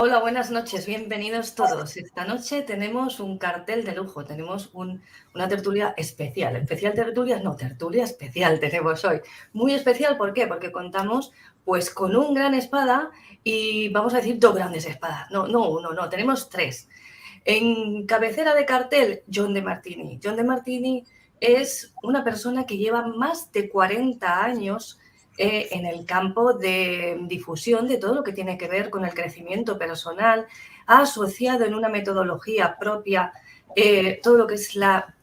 Hola, buenas noches, bienvenidos todos. Esta noche tenemos un cartel de lujo, tenemos una tertulia especial. Especial tertulia, no, tertulia especial tenemos hoy. Muy especial, ¿por qué? Porque contamos pues con un gran espada y vamos a decir dos grandes espadas. No, uno, no, tenemos tres. En cabecera de cartel, John Demartini. John Demartini es una persona que lleva más de 40 años en el campo de difusión de todo lo que tiene que ver con el crecimiento personal. Ha asociado en una metodología propia todo lo que es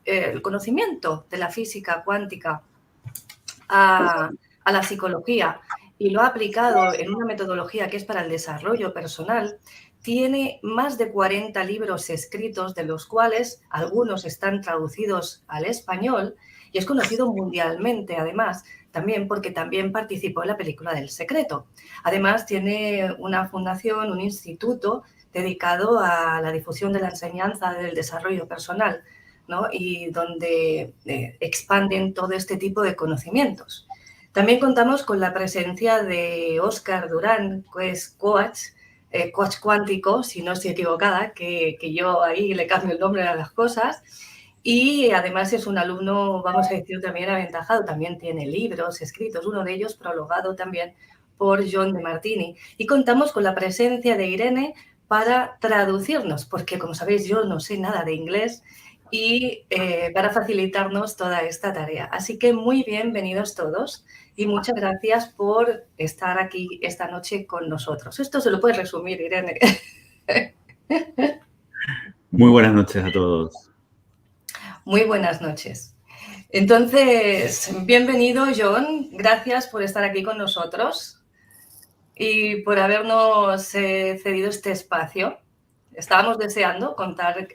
el conocimiento de la física cuántica a la psicología y lo ha aplicado en una metodología que es para el desarrollo personal. Tiene más de 40 libros escritos, de los cuales algunos están traducidos al español y es conocido mundialmente, además, también porque también participó en la película del Secreto. Además, tiene una fundación, un instituto dedicado a la difusión de la enseñanza del desarrollo personal, ¿no? Y donde expanden todo este tipo de conocimientos. También contamos con la presencia de Duran, que es coach cuántico, si no estoy equivocada, que yo ahí le cambio el nombre a las cosas. Y además es un alumno, vamos a decir, también aventajado. También tiene libros escritos, uno de ellos prologado también por John Demartini. Y contamos con la presencia de Irene para traducirnos, porque como sabéis yo no sé nada de inglés, y para facilitarnos toda esta tarea. Así que muy bienvenidos todos y muchas gracias por estar aquí esta noche con nosotros. Esto se lo puedes resumir, Irene. Muy buenas noches a todos. Muy buenas noches. Entonces, bienvenido, John. Gracias por estar aquí con nosotros y por habernos cedido este espacio. Estábamos deseando contar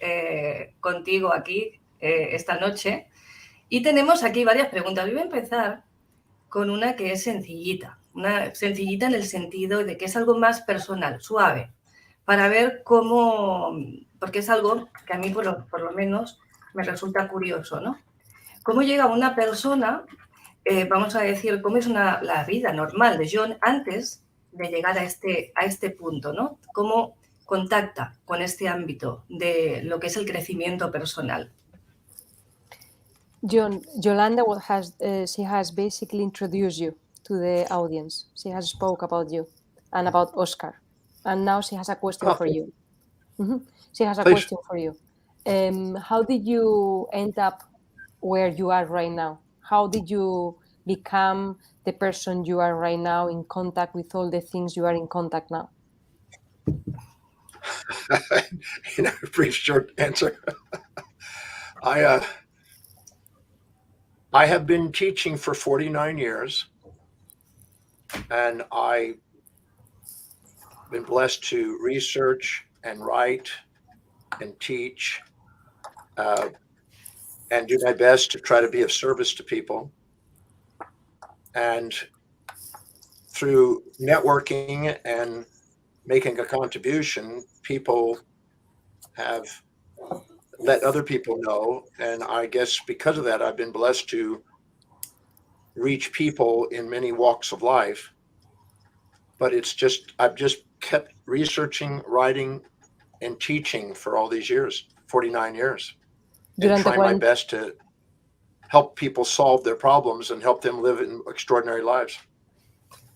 contigo aquí esta noche y tenemos aquí varias preguntas. Yo voy a empezar con una que es sencillita en el sentido de que es algo más personal, suave, para ver cómo, porque es algo que a mí por lo menos me resulta curioso, ¿no? ¿Cómo llega una persona, vamos a decir, cómo es la vida normal de John antes de llegar a este punto, ¿no? ¿Cómo contacta con este ámbito de lo que es el crecimiento personal? John, Yolanda she has basically introduced you to the audience. She has spoke about you and about Oscar. And now she has a question for you. She has a question for you. How did you end up where you are right now? How did you become the person you are right now, in contact with all the things you are in contact now? Brief, short answer. I have been teaching for 49 years, and I've been blessed to research and write and teach and do my best to try to be of service to people. And through networking and making a contribution, people have let other people know. And I guess because of that, I've been blessed to reach people in many walks of life. But I've just kept researching, writing, and teaching for all these years, 49 years, and trying my best to help people solve their problems and help them live in extraordinary lives.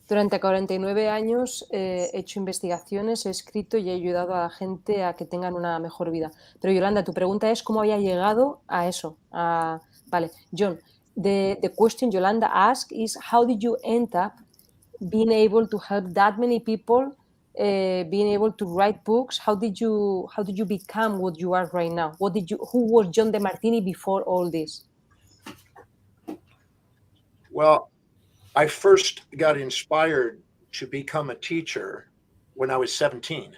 Durante 49 años he hecho investigaciones, he escrito y he ayudado a la gente a que tengan una mejor vida. Pero Yolanda, tu pregunta es cómo había llegado a eso. Vale, John, the question Yolanda asked is how did you end up being able to help that many people, being able to write books? How did you become what you are right now? Who was John Demartini before all this? Well, I first got inspired to become a teacher when I was 17.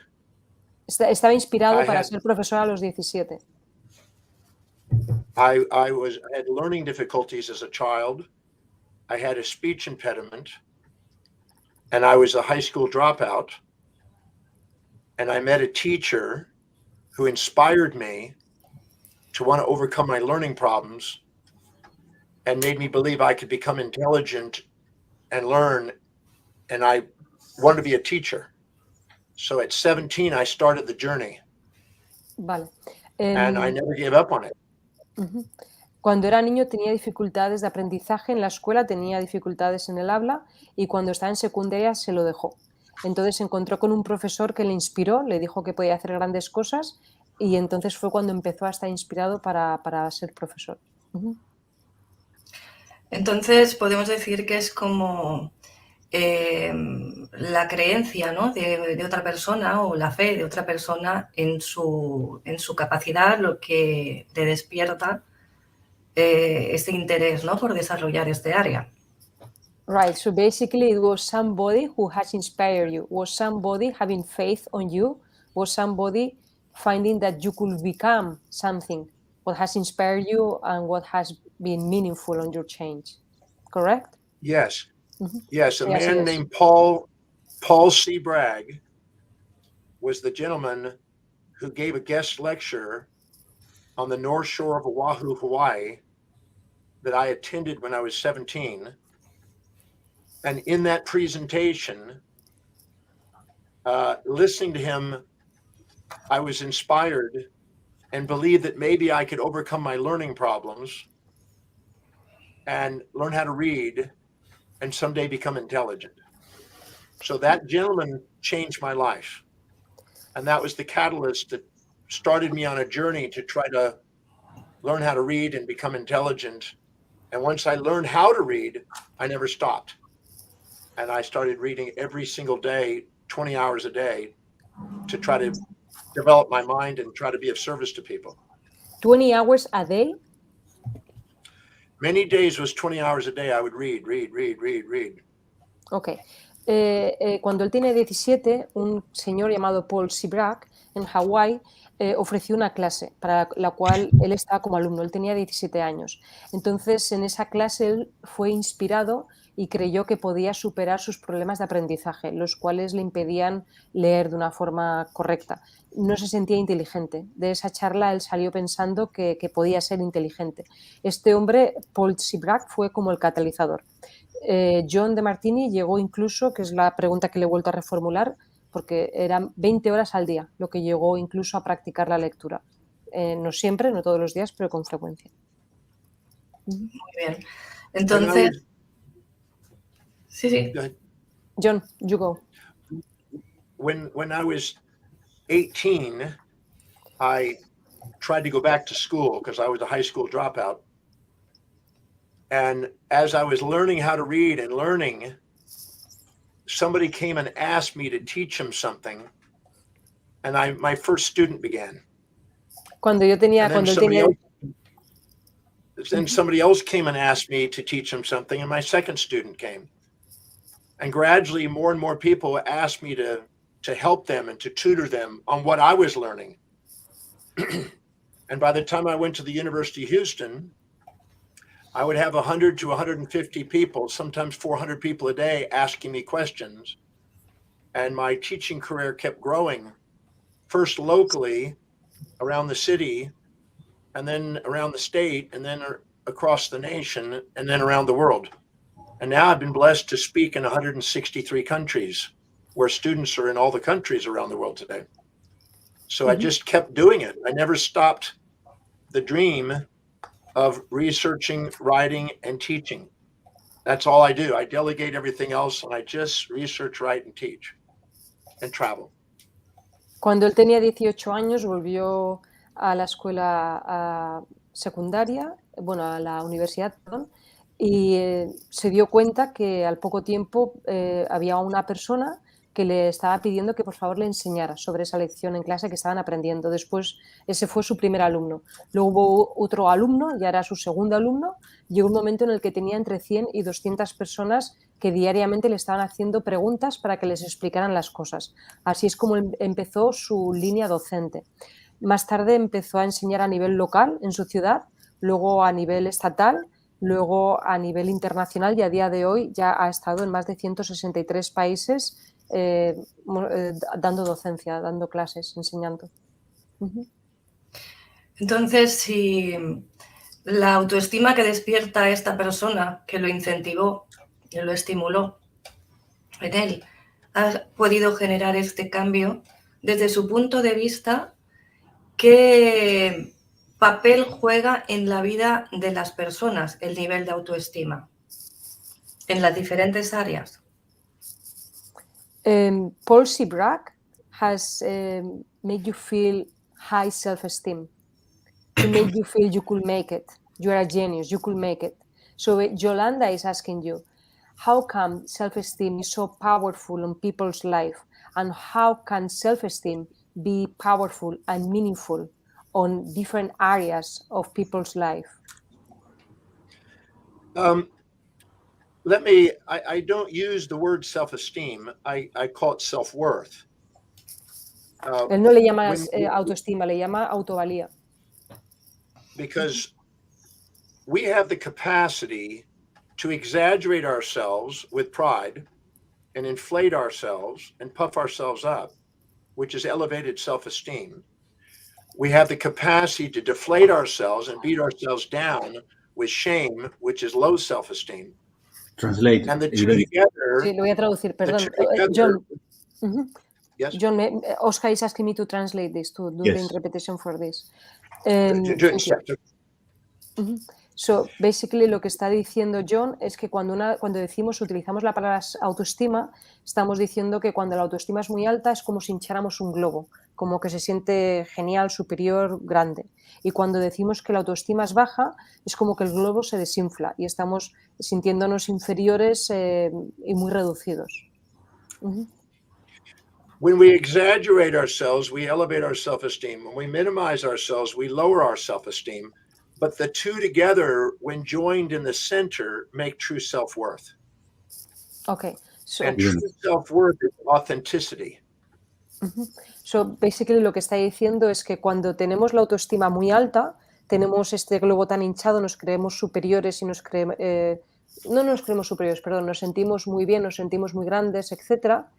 Estaba inspirado para ser profesor a los 17. I had learning difficulties as a child. I had a speech impediment, and I was a high school dropout. And I met a teacher who inspired me to want to overcome my learning problems and made me believe I could become intelligent and learn. And I wanted to be a teacher. So at 17, I started the journey. Vale. And I never gave up on it. Cuando era niño tenía dificultades de aprendizaje en la escuela, tenía dificultades en el habla y cuando estaba en secundaria se lo dejó. Entonces se encontró con un profesor que le inspiró, le dijo que podía hacer grandes cosas y entonces fue cuando empezó a estar inspirado para ser profesor. Entonces podemos decir que es como la creencia, ¿no?, de otra persona o la fe de otra persona en su capacidad lo que le despierta este interés, ¿no?, por desarrollar este área. Right, so basically it was somebody who has inspired you, was somebody having faith on you, was somebody finding that you could become something, what has inspired you and what has been meaningful on your change, correct? Yes. Yes, a Yes, man yes. named Paul C. Bragg was the gentleman who gave a guest lecture on the North Shore of Oahu, Hawaii, that I attended when I was 17. And in that presentation, listening to him, I was inspired and believed that maybe I could overcome my learning problems and learn how to read and someday become intelligent. So that gentleman changed my life. And that was the catalyst that started me on a journey to try to learn how to read and become intelligent. And once I learned how to read, I never stopped. And I started reading every single day, 20 hours a day, to try to develop my mind and try to be of service to people. 20 hours a day? Many days was 20 hours a day. I would read. Ok. Cuando él tiene 17, un señor llamado Paul C. Bragg en Hawái ofreció una clase para la cual él estaba como alumno. Él tenía 17 años. Entonces, en esa clase él fue inspirado y creyó que podía superar sus problemas de aprendizaje, los cuales le impedían leer de una forma correcta. No se sentía inteligente. De esa charla él salió pensando que podía ser inteligente. Este hombre, Paul C. Bragg, fue como el catalizador. John Demartini llegó incluso, que es la pregunta que le he vuelto a reformular, porque eran 20 horas al día, lo que llegó incluso a practicar la lectura. No siempre, no todos los días, pero con frecuencia. Muy bien. Entonces... Sí. John, you go. When I was 18, I tried to go back to school because I was a high school dropout. And as I was learning how to read and learning, somebody came and asked me to teach him something. And my first student began. Then somebody else came and asked me to teach him something, and my second student came. And gradually, more and more people asked me to help them and to tutor them on what I was learning. And by the time I went to the University of Houston, I would have 100 to 150 people, sometimes 400 people a day asking me questions. And my teaching career kept growing, first locally around the city, and then around the state, and then across the nation, and then around the world. And now I've been blessed to speak in 163 countries, where students are in all the countries around the world today. So I just kept doing it. I never stopped the dream of researching, writing, and teaching. That's all I do. I delegate everything else, and I just research, write, and teach, and travel. Cuando él tenía 18 años, volvió a la escuela secundaria, bueno, a la universidad, perdón, y se dio cuenta que al poco tiempo había una persona que le estaba pidiendo que por favor le enseñara sobre esa lección en clase que estaban aprendiendo. Después, ese fue su primer alumno. Luego hubo otro alumno, ya era su segundo alumno. Llegó un momento en el que tenía entre 100 y 200 personas que diariamente le estaban haciendo preguntas para que les explicaran las cosas. Así es como empezó su línea docente. Más tarde empezó a enseñar a nivel local en su ciudad, luego a nivel estatal, luego a nivel internacional y a día de hoy ya ha estado en más de 163 países dando docencia, dando clases, enseñando. Entonces, si la autoestima que despierta esta persona, que lo incentivó, que lo estimuló en él, ha podido generar este cambio desde su punto de vista. ¿Qué papel juega en la vida de las personas el nivel de autoestima en las diferentes áreas? Paul Bragg has made you feel high self-esteem, to make you feel you could make it. You are a genius, you could make it. So Yolanda is asking you, how come self-esteem is so powerful in people's life, and how can self-esteem be powerful and meaningful on different areas of people's life? I don't use the word self-esteem. I call it self-worth. Él no le llama autoestima, le llama autovalía. Because we have the capacity to exaggerate ourselves with pride and inflate ourselves and puff ourselves up, which is elevated self-esteem. We have the capacity to deflate ourselves and beat ourselves down with shame, which is low self-esteem. Translate. And the two together. Sí, lo voy a traducir, perdón. John, yes? John, Oscar is asking me to translate this, to do the interpretation for this. So, basically, lo que está diciendo John es que cuando utilizamos la palabra autoestima, estamos diciendo que cuando la autoestima es muy alta es como si hincháramos un globo, como que se siente genial, superior, grande. Y cuando decimos que la autoestima es baja, es como que el globo se desinfla y estamos sintiéndonos inferiores y muy reducidos. When we exaggerate ourselves, we elevate our self-esteem. When we minimize ourselves, we lower our self-esteem. But the two together, when joined in the center, make true self-worth. Okay. So, and true self-worth is authenticity. So, basically, lo que está diciendo es que cuando tenemos la autoestima muy alta, tenemos este globo tan hinchado, nos creemos superiores y no nos creemos superiores, perdón, nos sentimos muy bien, nos sentimos muy grandes, etcétera.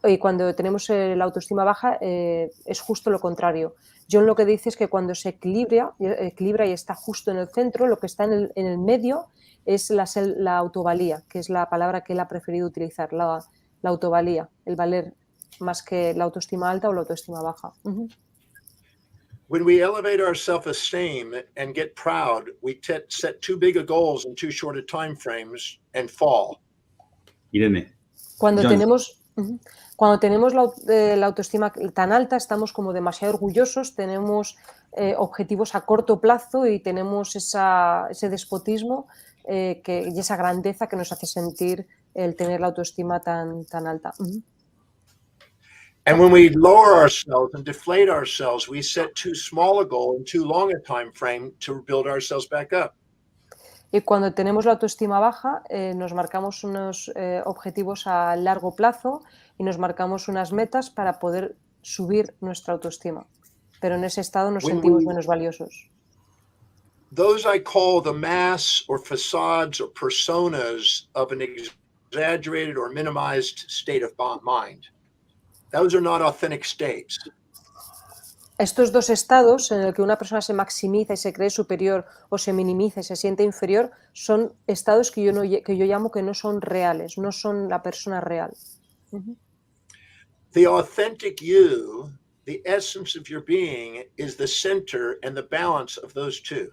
Y cuando tenemos la autoestima baja es justo lo contrario. John lo que dice es que cuando se equilibra y está justo en el centro, lo que está en el medio es la autovalía, que es la palabra que él ha preferido utilizar, la autovalía, el valer, más que la autoestima alta o la autoestima baja. When we elevate our self-esteem and get proud, we set too big of goals in too short of time frames and fall. Irene. Cuando tenemos la autoestima tan alta, estamos como demasiado orgullosos, tenemos objetivos a corto plazo y tenemos ese despotismo y esa grandeza que nos hace sentir el tener la autoestima tan alta. And when we lower ourselves and deflate ourselves, we set too small a goal and too long a time frame to build ourselves back up. Y cuando tenemos la autoestima baja, nos marcamos unos objetivos a largo plazo y nos marcamos unas metas para poder subir nuestra autoestima. Pero en ese estado nos sentimos menos valiosos. Those I call the masks or facades or personas of an exaggerated or minimized state of mind. Those are not authentic states. Estos dos estados en el que una persona se maximiza y se cree superior o se minimiza y se siente inferior son estados que yo llamo que no son reales, no son la persona real. The authentic you, the essence of your being, is the center and the balance of those two.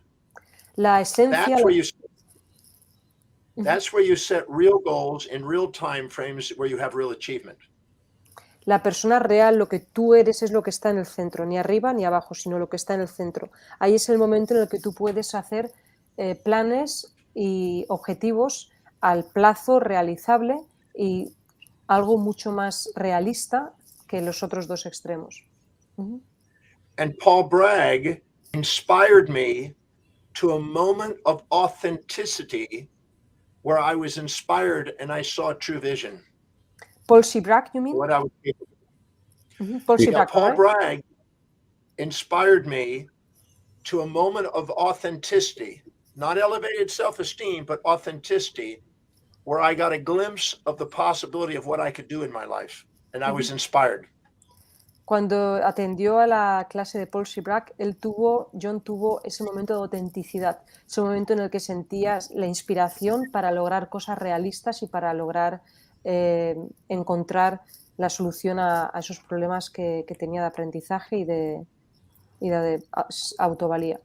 La esencia. That's where you set real goals in real time frames where you have real achievement. La persona real, lo que tú eres, es lo que está en el centro, ni arriba ni abajo, sino lo que está en el centro. Ahí es el momento en el que tú puedes hacer planes y objetivos al plazo realizable y algo mucho más realista que los otros dos extremos. And Paul Bragg inspired me to a moment of authenticity where I was inspired and I saw true vision. Paul Bragg, you mean? What I was able. Paul Bragg inspired me to a moment of authenticity, not elevated self-esteem, but authenticity, where I got a glimpse of the possibility of what I could do in my life, and I was inspired. Cuando atendió a la clase de Paul Bragg, John tuvo ese momento de autenticidad, ese momento en el que sentías la inspiración para lograr cosas realistas y para lograr encontrar la solución a esos problemas que tenía de aprendizaje y de autovalía.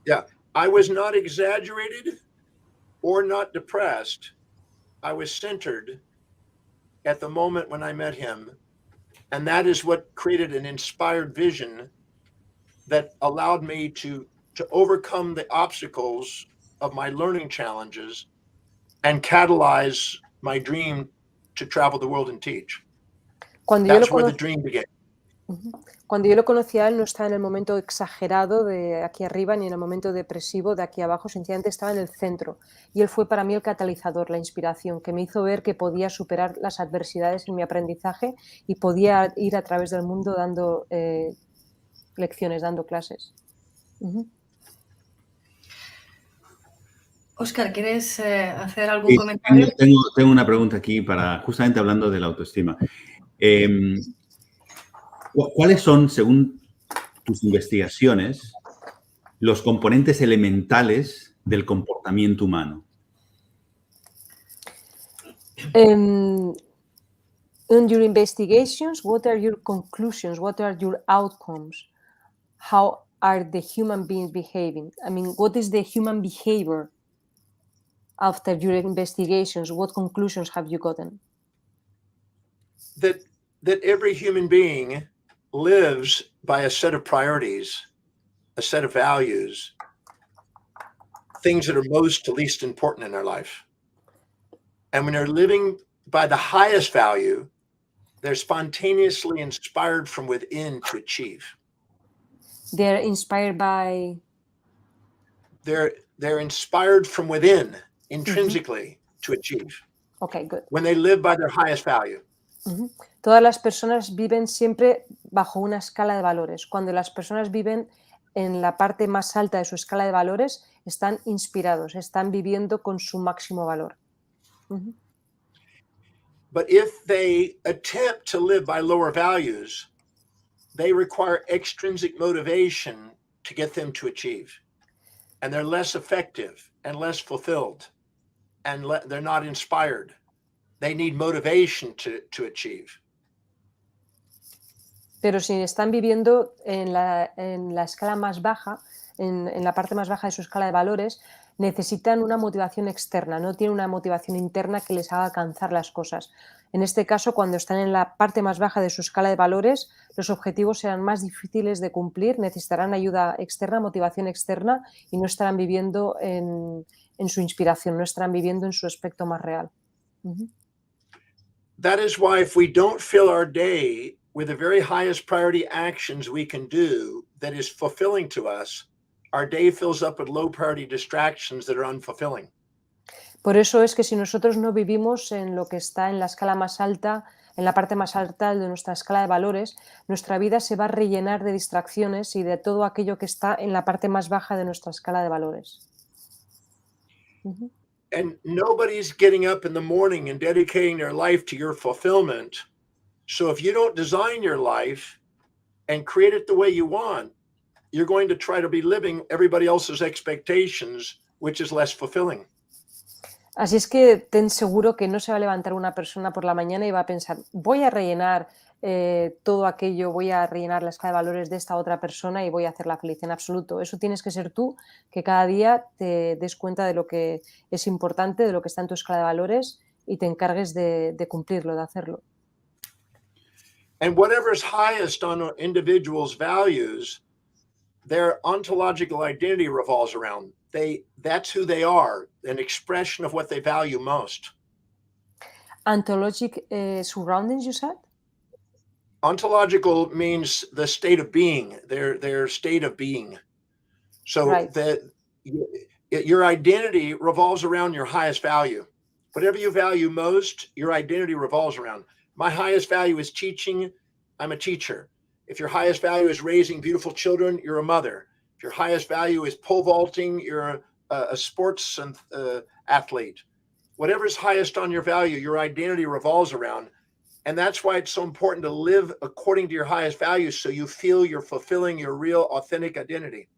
Yeah, I was not exaggerated or not depressed. I was centered at the moment when I met him. And that is what created an inspired vision that allowed me to overcome the obstacles of my learning challenges and catalyze my dream to travel the world and teach. That's where the dream began. Cuando yo lo conocí a él, no estaba en el momento exagerado de aquí arriba ni en el momento depresivo de aquí abajo, sencillamente estaba en el centro. Y él fue para mí el catalizador, la inspiración, que me hizo ver que podía superar las adversidades en mi aprendizaje y podía ir a través del mundo dando lecciones, dando clases. Óscar, ¿quieres hacer algún comentario? Tengo una pregunta aquí para, justamente hablando de la autoestima. ¿Cuáles son, según tus investigaciones, los componentes elementales del comportamiento humano? In your investigations, what are your conclusions? What are your outcomes? How are the human beings behaving? I mean, what is the human behavior after your investigations? What conclusions have you gotten? That every human being lives by a set of priorities, a set of values, things that are most to least important in their life. And when they're living by the highest value, they're spontaneously inspired from within to achieve. They're inspired by? They're inspired from within, intrinsically, to achieve. Okay, good. When they live by their highest value. Todas las personas viven siempre bajo una escala de valores. Cuando las personas viven en la parte más alta de su escala de valores, están inspirados, están viviendo con su máximo valor. But if they attempt to live by lower values, they require extrinsic motivation to get them to achieve. And they're less effective and less fulfilled. And they're not inspired. They need motivation to achieve. Pero si están viviendo en la escala más baja, en la parte más baja de su escala de valores, necesitan una motivación externa, no tienen una motivación interna que les haga alcanzar las cosas. En este caso, cuando están en la parte más baja de su escala de valores, los objetivos serán más difíciles de cumplir, necesitarán ayuda externa, motivación externa y no estarán viviendo en su inspiración, no estarán viviendo en su aspecto más real. That is why if we don't fill our day with the very highest priority actions we can do that is fulfilling to us, our day fills up with low priority distractions that are unfulfilling. Por eso es que si nosotros no vivimos en lo que está en la escala más alta, en la parte más alta de nuestra escala de valores, nuestra vida se va a rellenar de distracciones y de todo aquello que está en la parte más baja de nuestra escala de valores. And nobody's getting up in the morning and dedicating their life to your fulfillment. So if you don't design your life and create it the way you want, you're going to try to be living everybody else's expectations, which is less fulfilling. Así es que ten seguro que no se va a levantar una persona por la mañana y va a pensar, voy a rellenar todo aquello, voy a rellenar la escala de valores de esta otra persona y voy a hacerla feliz. En absoluto. Eso tienes que ser tú, que cada día te des cuenta de lo que es importante, de lo que está en tu escala de valores y te encargues de cumplirlo, de hacerlo. And whatever is highest on an individual's values, their ontological identity revolves around. That's who they are, an expression of what they value most. Ontologic surroundings, you said? Ontological means the state of being, their state of being. So right. Your identity revolves around your highest value. Whatever you value most, your identity revolves around. My highest value is teaching. I'm a teacher. If your highest value is raising beautiful children, you're a mother. If your highest value is pole vaulting, you're a sports athlete. Whatever's highest on your value, your identity revolves around. And that's why it's so important to live according to your highest values so you feel you're fulfilling your real, authentic identity.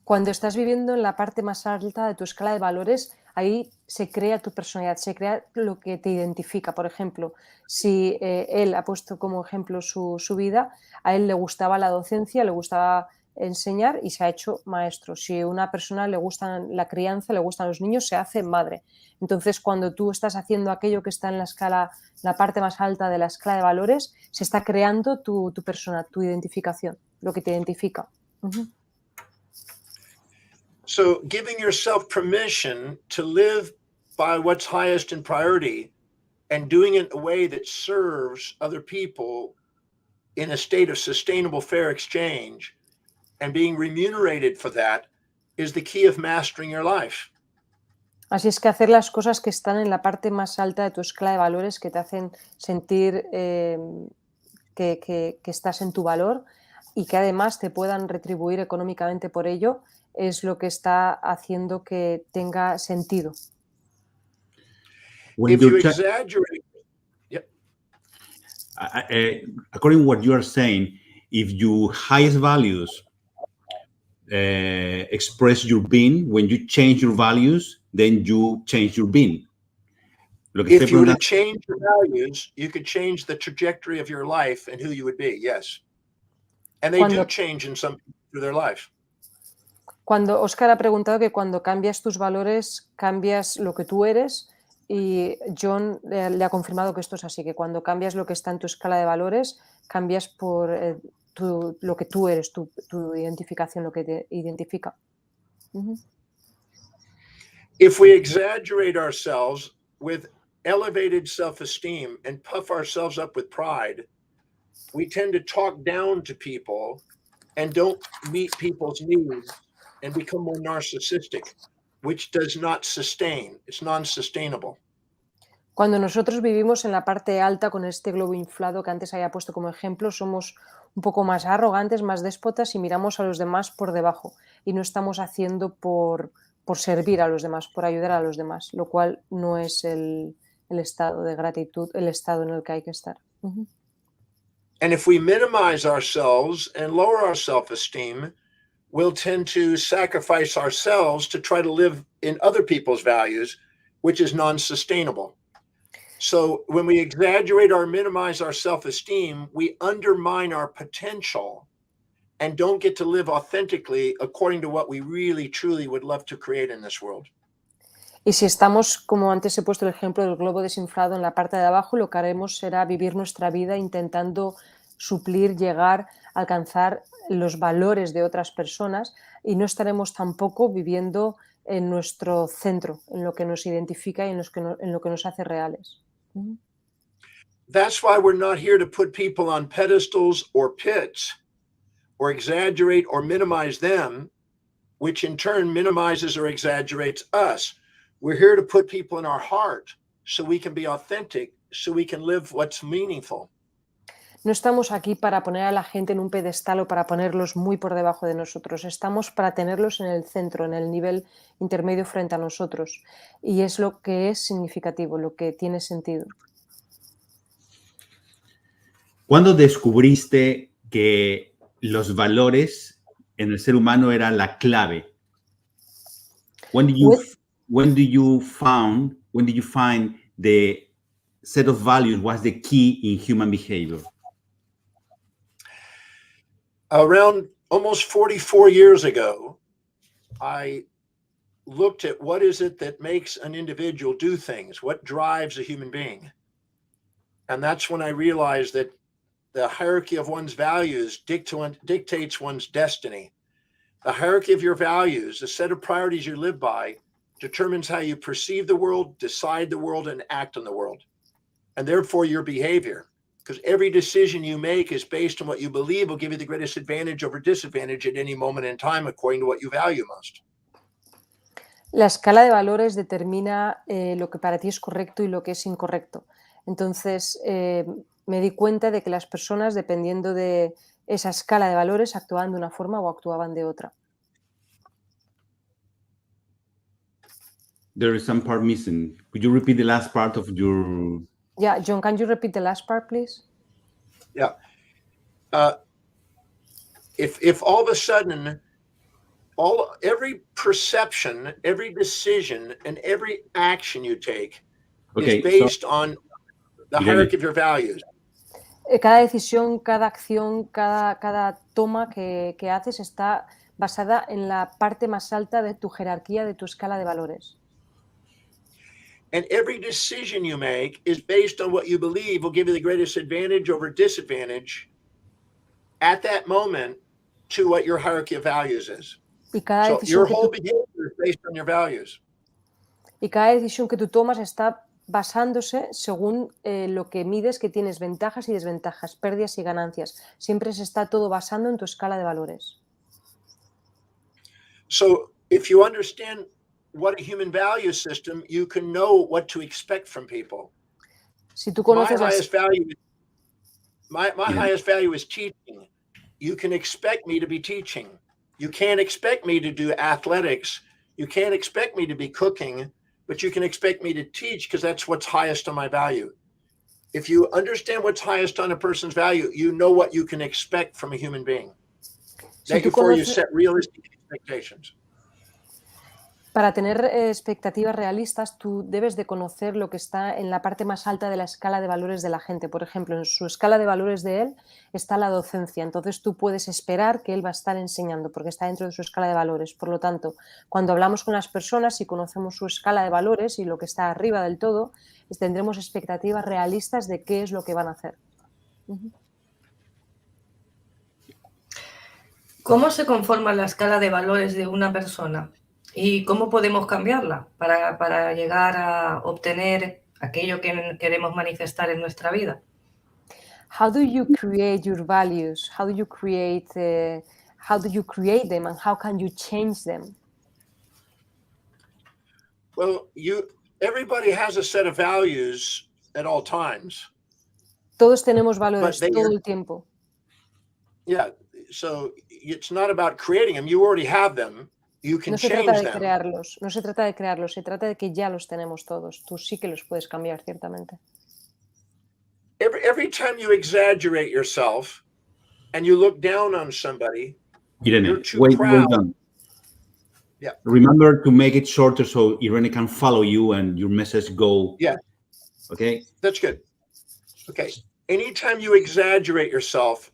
Cuando estás viviendo en la parte más alta de tu escala de valores, ahí se crea tu personalidad, se crea lo que te identifica. Por ejemplo, si él ha puesto como ejemplo su vida, a él le gustaba la docencia, le gustaba enseñar y se ha hecho maestro. Si a una persona le gusta la crianza, le gustan los niños, se hace madre. Entonces, cuando tú estás haciendo aquello que está en la escala, la parte más alta de la escala de valores, se está creando tu persona, tu identificación, lo que te identifica. Uh-huh. So giving yourself permission to live by what's highest in priority and doing it in a way that serves other people in a state of sustainable fair exchange and being remunerated for that is the key of mastering your life. Así es que hacer las cosas que están en la parte más alta de tu escala de valores, que te hacen sentir que estás en tu valor y que además te puedan retribuir económicamente por ello, es lo que está haciendo que tenga sentido. When If you you're exaggerate, according to what you are saying, if your highest values express your being, when you change your values, then you change your being. Lo que if estoy you were to preguntando, change your values, you could change the trajectory of your life and who you would be, yes. And they do Cuando, change in some people through their life. cuando Oscar ha preguntado que cuando cambias tus valores, cambias lo que tú eres, y John le ha confirmado que esto es así, que cuando cambias lo que está en tu escala de valores, cambias por lo que tú eres, tu identificación, lo que te identifica. Uh-huh. If we exaggerate ourselves with elevated self-esteem and puff ourselves up with pride, we tend to talk down to people and don't meet people's needs and become more narcissistic, which does not sustain. It's non-sustainable. Cuando nosotros vivimos en la parte alta con este globo inflado que antes había puesto como ejemplo, somos un poco más arrogantes, más déspotas y miramos a los demás por debajo y no estamos haciendo por servir a los demás, por ayudar a los demás, lo cual no es el estado de gratitud, el estado en el que hay que estar. Uh-huh. And if we minimize ourselves and lower our self-esteem, we'll tend to sacrifice ourselves to try to live in other people's values, which is non-sustainable. So when we exaggerate or minimize our self-esteem, we undermine our potential and don't get to live authentically according to what we really, truly would love to create in this world. Y si estamos, como antes he puesto el ejemplo del globo desinflado en la parte de abajo, lo que haremos será vivir nuestra vida intentando suplir, llegar, alcanzar los valores de otras personas y no estaremos tampoco viviendo en nuestro centro, en lo que nos identifica y en lo que nos hace reales. That's why we're not here to put people on pedestals or pits or exaggerate or minimize them, which in turn minimizes or exaggerates us. We're here to put people in our heart so we can be authentic, so we can live what's meaningful. No estamos aquí para poner a la gente en un pedestal o para ponerlos muy por debajo de nosotros. Estamos para tenerlos en el centro, en el nivel intermedio frente a nosotros. Y es lo que es significativo, lo que tiene sentido. ¿Cuándo descubriste que los valores en el ser humano eran la clave? When did you find the set of values was the key in human behavior? Around almost 44 years ago, I looked at what is it that makes an individual do things, what drives a human being. And that's when I realized that the hierarchy of one's values dictates one's destiny. The hierarchy of your values, the set of priorities you live by, determines how you perceive the world, decide the world, and act on the world. And therefore your behavior. Because every decision you make is based on what you believe will give you the greatest advantage over disadvantage at any moment in time, according to what you value most. La escala de valores determina lo que para ti es correcto y lo que es incorrecto. Entonces, me di cuenta de que las personas, dependiendo de esa escala de valores, actuaban de una forma o actuaban de otra. There is some part missing. Could you repeat the last part of your... Yeah, John, can you repeat the last part, please? Yeah. If all of a sudden every perception, every decision, and every action you take Okay, is based on the hierarchy of your values. Cada decisión, cada acción, cada toma que haces está basada en la parte más alta de tu jerarquía, de tu escala de valores. And every decision you make is based on what you believe will give you the greatest advantage over disadvantage at that moment to what your hierarchy of values is. Y cada So decisión your que whole tú, behavior is based on your values. y cada decisión que tú tomas está basándose según lo que mides, que tienes ventajas y desventajas, pérdidas y ganancias. Siempre se está todo basando en tu escala de valores. So if you understand what a human value system, you can know what to expect from people. Si tú My conoces highest value, my highest value is teaching. You can expect me to be teaching. You can't expect me to do athletics. You can't expect me to be cooking, but you can expect me to teach because that's what's highest on my value. If you understand what's highest on a person's value, you know what you can expect from a human being. Therefore, you set realistic expectations. Para tener expectativas realistas, tú debes de conocer lo que está en la parte más alta de la escala de valores de la gente. Por ejemplo, en su escala de valores de él está la docencia. Entonces tú puedes esperar que él va a estar enseñando porque está dentro de su escala de valores. Por lo tanto, cuando hablamos con las personas y conocemos su escala de valores y lo que está arriba del todo, tendremos expectativas realistas de qué es lo que van a hacer. ¿Cómo se conforma la escala de valores de una persona? ¿Y cómo podemos cambiarla para llegar a obtener aquello que queremos manifestar en nuestra vida? How do you create your values? How do you create them, and how can you change them? Well, everybody has a set of values at all times. Todos tenemos valores todo el tiempo. Yeah, so it's not about creating them. You already have them. You can change them. No se trata de crearlos, se trata de que ya los tenemos todos. Tú sí que los puedes cambiar, ciertamente. Every time you exaggerate yourself and you look down on somebody, Irene, you're too wait proud. done. Yeah. Remember to make it shorter so Irene can follow you and your message go. Yeah. Okay. That's good. Okay. Anytime you exaggerate yourself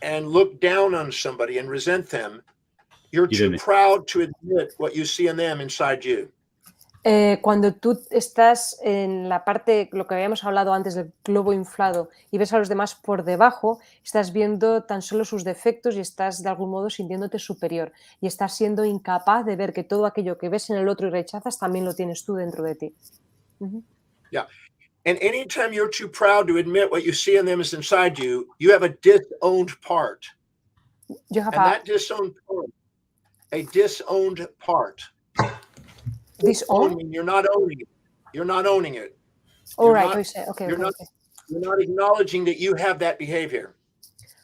and look down on somebody and resent them, you're too proud to admit what you see in them inside you. Cuando tú estás en la parte, lo que habíamos hablado antes del globo inflado, y ves a los demás por debajo, estás viendo tan solo sus defectos y estás de algún modo sintiéndote superior y estás siendo incapaz de ver que todo aquello que ves en el otro y rechazas también lo tienes tú dentro de ti. Yeah. And anytime you're too proud to admit what you see in them is inside you, you have a disowned part. That disowned part, a disowned part. Disown? You're not owning it. You're not owning it. All right. Okay. You're not acknowledging that you have that behavior.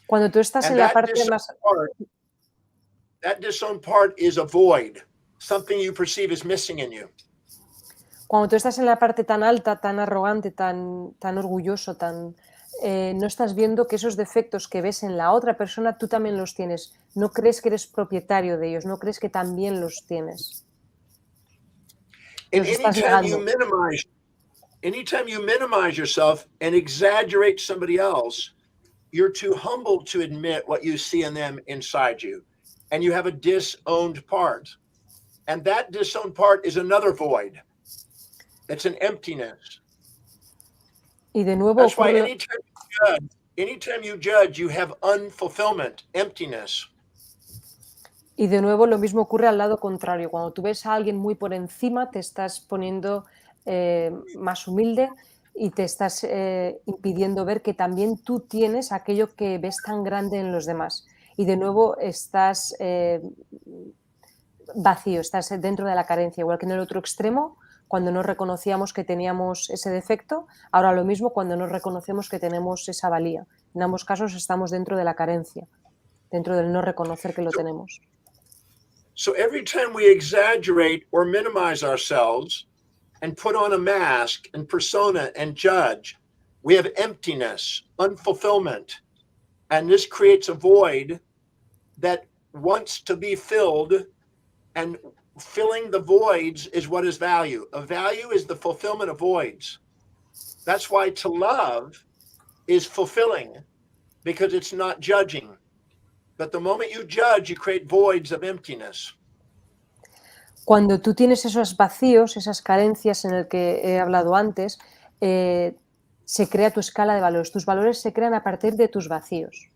Cuando tú estás en la parte más... That disowned part is a void, something you perceive as missing in you. Cuando tú estás en la parte tan alta, tan arrogante, tan orgulloso, no estás viendo que esos defectos que ves en la otra persona, tú también los tienes. No crees que eres propietario de ellos, no crees que también los tienes. And anytime you minimize yourself and exaggerate somebody else, you're too humble to admit what you see in them inside you. And you have a disowned part. And that disowned part is another void. It's an emptiness. Y de nuevo, that's why anytime you judge, you have unfulfillment, emptiness. Y de nuevo lo mismo ocurre al lado contrario. Cuando tú ves a alguien muy por encima, te estás poniendo más humilde y te estás impidiendo ver que también tú tienes aquello que ves tan grande en los demás. Y de nuevo estás vacío, estás dentro de la carencia. Igual que en el otro extremo, cuando no reconocíamos que teníamos ese defecto, ahora lo mismo cuando no reconocemos que tenemos esa valía. En ambos casos estamos dentro de la carencia, dentro del no reconocer que lo tenemos. So every time we exaggerate or minimize ourselves and put on a mask and persona and judge, we have emptiness, unfulfillment. And this creates a void that wants to be filled And filling the voids is what is value. A value is the fulfillment of voids. That's why to love is fulfilling, because it's not judging. But the moment you judge, you create voids of emptiness. Cuando tú tienes esos vacíos, esas carencias en el que he hablado antes, se crea tu escala de valores. Tus valores se crean a partir de tus vacíos.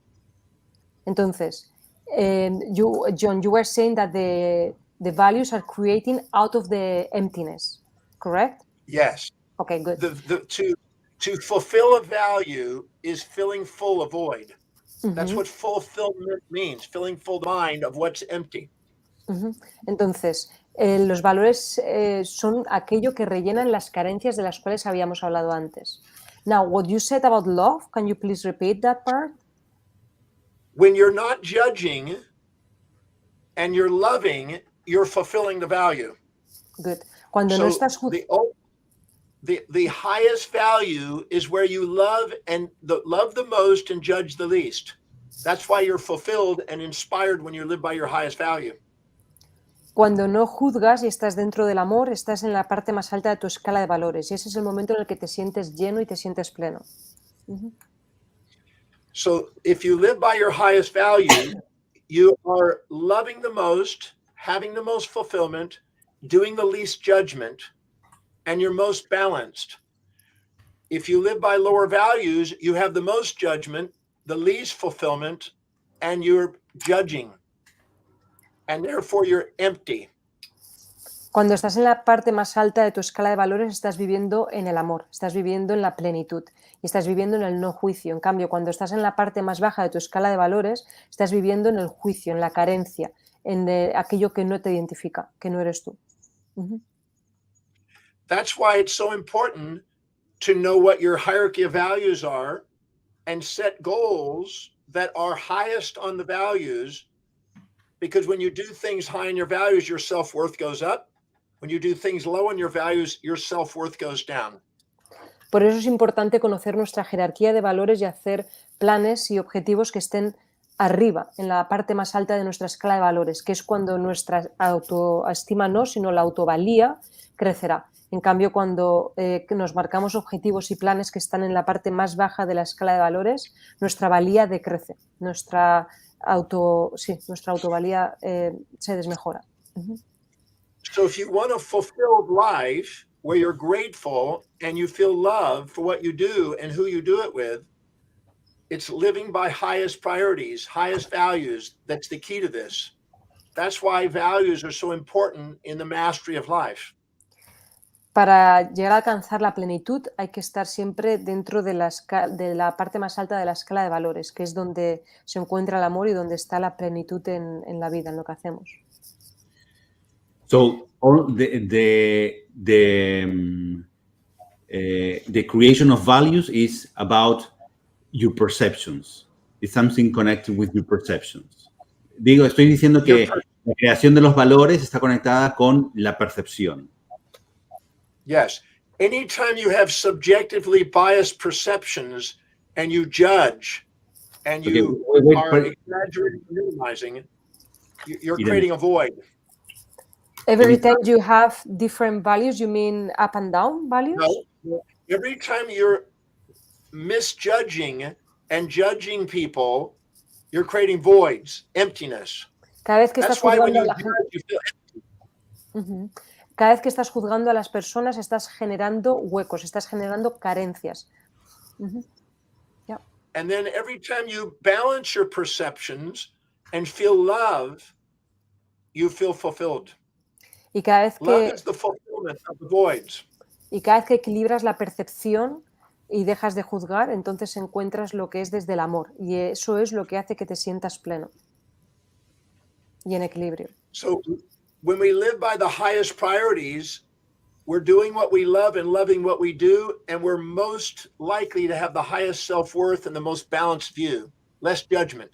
Entonces, John, you were saying that the values are creating out of the emptiness, correct? Yes. Okay, good. To fulfill a value is filling full a void. That's what fulfillment means, filling full the mind of what's empty. Entonces, los valores son aquello que rellenan las carencias de las cuales habíamos hablado antes. Now, what you said about love, can you please repeat that part? When you're not judging and you're loving, you're fulfilling the value. Good. Cuando no estás the highest value is where you love the most and judge the least. That's why you're fulfilled and inspired when you live by your highest value. Cuando no juzgas y estás dentro del amor, estás en la parte más alta de tu escala de valores. Y ese es el momento en el que te sientes lleno y te sientes pleno. So if you live by your highest value, you are loving the most, having the most fulfillment, doing the least judgment, and you're most balanced. If you live by lower values, you have the most judgment, the least fulfillment, and you're judging. And therefore you're empty. Cuando estás en la parte más alta de tu escala de valores, estás viviendo en el amor, estás viviendo en la plenitud y estás viviendo en el no juicio. En cambio, cuando estás en la parte más baja de tu escala de valores, estás viviendo en el juicio, en la carencia, en aquello que no te identifica, que no eres tú. That's why it's so important to know what your hierarchy of values are and set goals that are highest on the values. Because when you do things high in your values, your self-worth goes up. When you do things low in your values, your self-worth goes down. Por eso es importante conocer nuestra jerarquía de valores y hacer planes y objetivos que estén arriba, en la parte más alta de nuestra escala de valores, que es cuando nuestra autoestima no, sino la autovalía crecerá. En cambio, cuando nos marcamos objetivos y planes que están en la parte más baja de la escala de valores, nuestra valía decrece, nuestra autovalía se desmejora. So if you want a fulfilled life where you're grateful and you feel love for what you do and who you do it with, it's living by highest priorities, highest values. That's the key to this. That's why values are so important in the mastery of life. Para llegar a alcanzar la plenitud hay que estar siempre dentro de la parte más alta de la escala de valores, que es donde se encuentra el amor y donde está la plenitud en la vida, en lo que hacemos. So all the creation of values is about your perceptions. It's something connected with your perceptions. Estoy diciendo que la creación de los valores está conectada con la percepción. Yes. Anytime you have subjectively biased perceptions and you judge and you are exaggerating, minimizing, you're creating a void. Every time you have different values, you mean up and down values? No. Every time you're misjudging and judging people, you're creating voids, emptiness. Cada vez que estás juzgando a la gente. You feel empty. Cada vez que estás juzgando a las personas, estás generando huecos, estás generando carencias. Yeah. And then every time you balance your perceptions and feel love, you feel fulfilled. Y cada vez Love is the fulfillment of the voids. Y cada vez que equilibras la percepción y dejas de juzgar, entonces encuentras lo que es desde el amor. Y eso es lo que hace que te sientas pleno y en equilibrio. So, when we live by the highest priorities, we're doing what we love and loving what we do, and we're most likely to have the highest self-worth and the most balanced view, less judgment.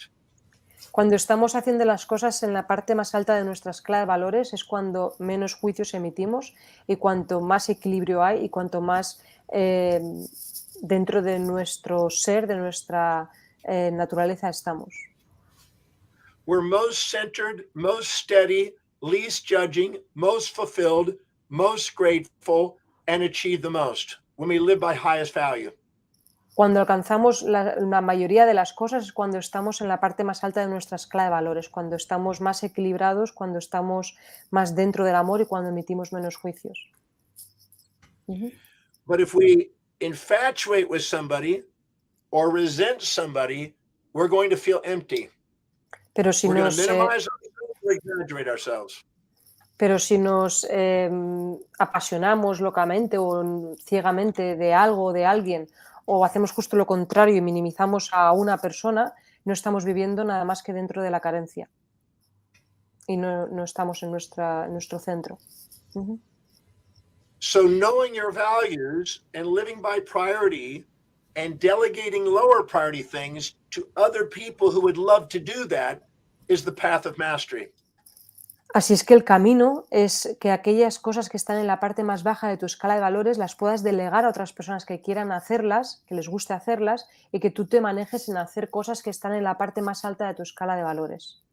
Cuando estamos haciendo las cosas en la parte más alta de nuestra escala de valores es cuando menos juicios emitimos y cuanto más equilibrio hay y cuanto más dentro de nuestro ser, de nuestra naturaleza estamos. We're most centered, most steady, least judging, most fulfilled, most grateful, and achieve the most. When we live by highest value. Cuando alcanzamos la mayoría de las cosas es cuando estamos en la parte más alta de nuestra escala de valores, cuando estamos más equilibrados, cuando estamos más dentro del amor y cuando emitimos menos juicios. But if we infatuate with somebody or resent somebody, we're going to feel empty. Pero si We're going nos, to minimize ourselves or exaggerate ourselves. pero si nos apasionamos locamente o ciegamente de algo o de alguien, o hacemos justo lo contrario y minimizamos a una persona, no estamos viviendo nada más que dentro de la carencia. Y no estamos en nuestro centro. So knowing your values and living by priority and delegating lower priority things to other people who would love to do that is the path of mastery. Así es que el camino es que aquellas cosas que están en la parte más baja de tu escala de valores las puedas delegar a otras personas que quieran hacerlas, que les guste hacerlas, y que tú te manejes en hacer cosas que están en la parte más alta de tu escala de valores.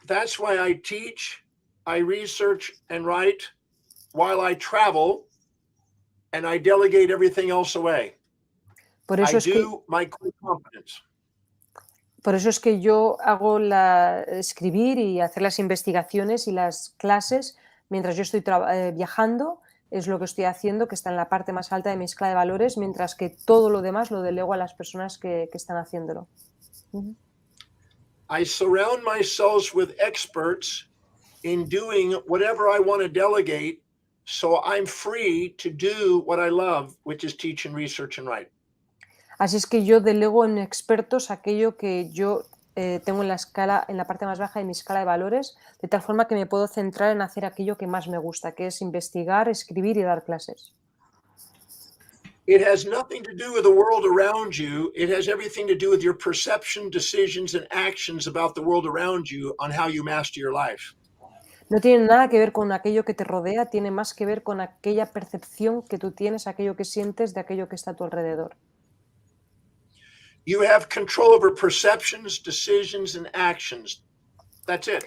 That's why I teach, I research and write while I travel, and I delegate everything else away. Por eso I es que do my core competence. Por eso es que yo hago escribir y hacer las investigaciones y las clases mientras yo estoy viajando, es lo que estoy haciendo, que está en la parte más alta de mi escala de valores, mientras que todo lo demás lo delego a las personas que están haciéndolo. I surround myself with experts in doing whatever I want to delegate, so I'm free to do what I love, which is teach and research and write. Así es que yo delego en expertos aquello que yo tengo en la parte más baja de mi escala de valores, de tal forma que me puedo centrar en hacer aquello que más me gusta, que es investigar, escribir y dar clases. It has nothing to do with the world around you. It has everything to do with your perception, decisions, and actions about the world around you on how you master your life. No tiene nada que ver con aquello que te rodea, tiene más que ver con aquella percepción que tú tienes, aquello que sientes de aquello que está a tu alrededor. You have control over perceptions, decisions, and actions. That's it.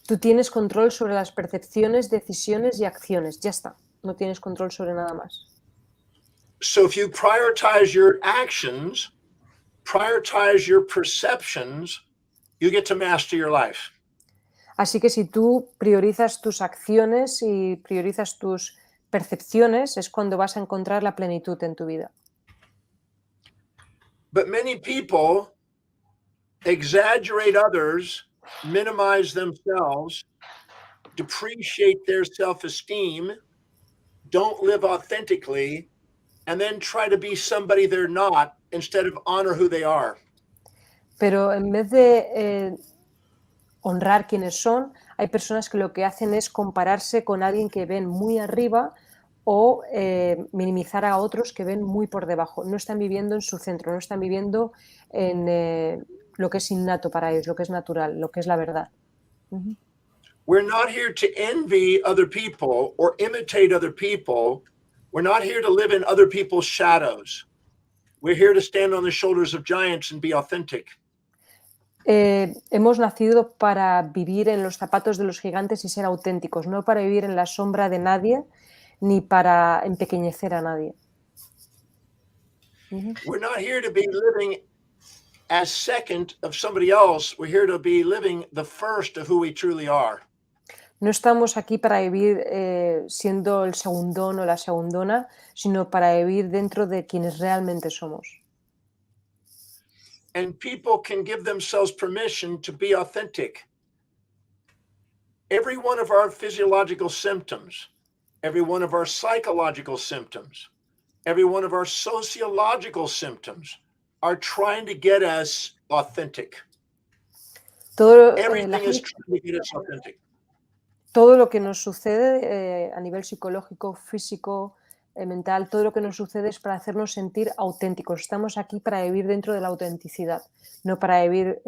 Tú tienes control sobre las percepciones, decisiones y acciones. Ya está. No tienes control sobre nada más. So if you prioritize your actions, prioritize your perceptions, you get to master your life. Así que si tú priorizas tus acciones y priorizas tus percepciones, es cuando vas a encontrar la plenitud en tu vida. But many people exaggerate others, minimize themselves, depreciate their self-esteem, don't live authentically, and then try to be somebody they're not instead of honor who they are. Pero en vez de honrar quienes son, hay personas que lo que hacen es compararse con alguien que ven muy arriba o minimizar a otros que ven muy por debajo. No están viviendo en su centro, no están viviendo en lo que es innato para ellos, lo que es natural, lo que es la verdad. We're not here to envy other people or imitate other people. We're not here to live in other people's shadows. We're here to stand on the shoulders of giants and be authentic. Hemos nacido para vivir en los zapatos de los gigantes y ser auténticos, no para vivir en la sombra de nadie ni para empequeñecer a nadie. We're not here to be living as second of somebody else. We're here to be living the first of who we truly are. No estamos aquí para vivir siendo el segundón o la segundona, sino para vivir dentro de quienes realmente somos. And people can give themselves permission to be authentic. Every one of our physiological symptoms, every one of our psychological symptoms, every one of our sociological symptoms are trying to get us authentic. Everything is trying to get us authentic. Todo lo que nos sucede a nivel psicológico, físico, mental, todo lo que nos sucede es para hacernos sentir auténticos. Estamos aquí para vivir dentro de la autenticidad, no para vivir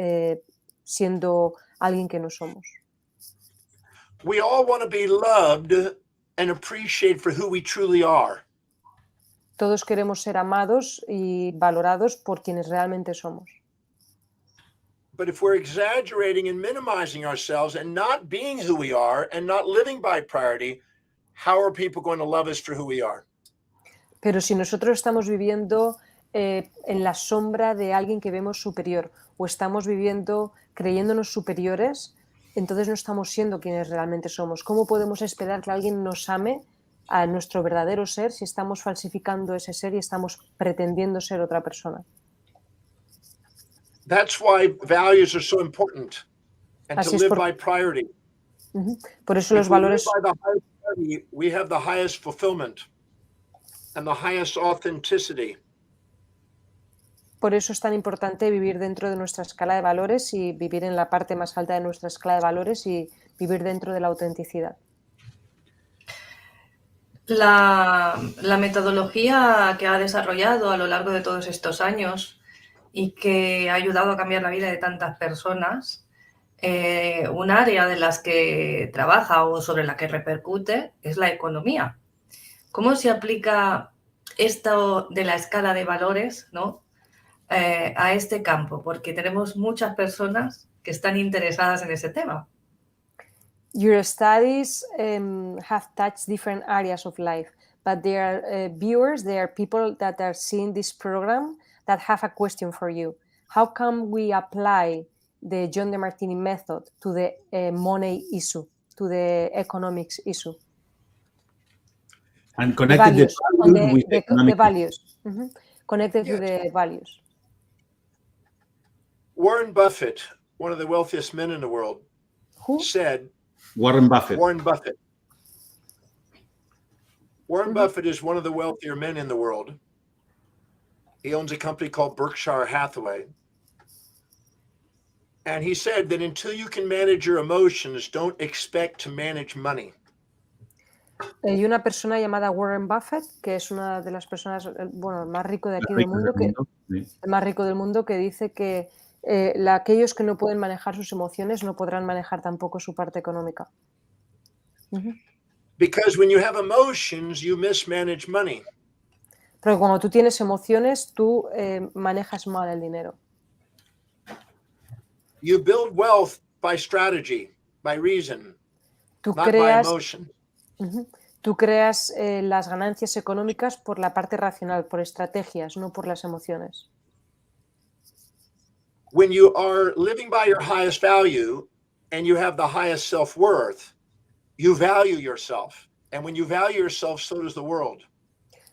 siendo alguien que no somos. We all want to be loved and appreciated for who we truly are. Todos queremos ser amados y valorados por quienes realmente somos. But if we're exaggerating and minimizing ourselves and not being who we are and not living by priority, how are people going to love us for who we are? Pero si nosotros estamos viviendo en la sombra de alguien que vemos superior o estamos viviendo creyéndonos superiores, entonces no estamos siendo quienes realmente somos. ¿Cómo podemos esperar que alguien nos ame a nuestro verdadero ser si estamos falsificando ese ser y estamos pretendiendo ser otra persona? That's why values are so important and Así to es live by priority. Por eso los If we live valores... by the highest priority, we have the highest fulfillment and the highest authenticity. Por eso es tan importante vivir dentro de nuestra escala de valores y vivir en la parte más alta de nuestra escala de valores y vivir dentro de la autenticidad. La metodología que ha desarrollado a lo largo de todos estos años y que ha ayudado a cambiar la vida de tantas personas, un área de las que trabaja o sobre la que repercute es la economía. ¿Cómo se aplica esto de la escala de valores, ¿no? A este campo? Porque tenemos muchas personas que están interesadas en ese tema. Your studies have touched different areas of life, but there are viewers, there are people that are seeing this program that have a question for you. How can we apply the John Demartini method to the money issue, to the economics issue? And connected the values with the economic. values. Connected Yes. to the values. Warren Buffett, one of the wealthiest men in the world, Who? said, Warren Buffett. Warren Buffett. Warren Buffett is one of the wealthier men in the world. He owns a company called Berkshire Hathaway. And he said that until you can manage your emotions, don't expect to manage money. Y una persona llamada Warren Buffett, que es una de las personas, bueno, el más rico de aquí del mundo, Sí. el más rico del mundo, que dice que aquellos que no pueden manejar sus emociones no podrán manejar tampoco su parte económica. Because when you have emotions, you mismanage money. Porque cuando tú tienes emociones, tú manejas mal el dinero. You build wealth by strategy, by reason, Tú not by creas, emotion. tú creas las ganancias económicas por la parte racional, por estrategias, no por las emociones. When you are living by your highest value and you have the highest self-worth, you value yourself. And when you value yourself, so does the world.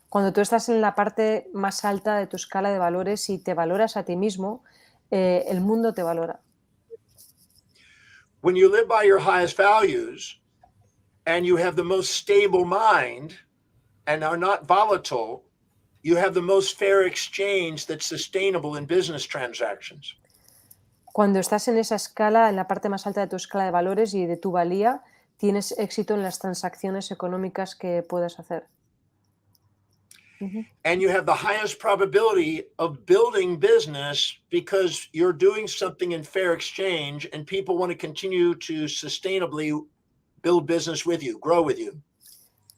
Cuando tú estás en la parte más alta de tu escala de valores y te valoras a ti mismo, el mundo te valora. When you live by your highest values and you have the most stable mind and are not volatile, you have the most fair exchange that's sustainable in business transactions. Cuando estás en esa escala, en la parte más alta de tu escala de valores y de tu valía, tienes éxito en las transacciones económicas que puedas hacer. And you have the highest probability of building business because you're doing something in fair exchange and people want to continue to sustainably build business with you, grow with you.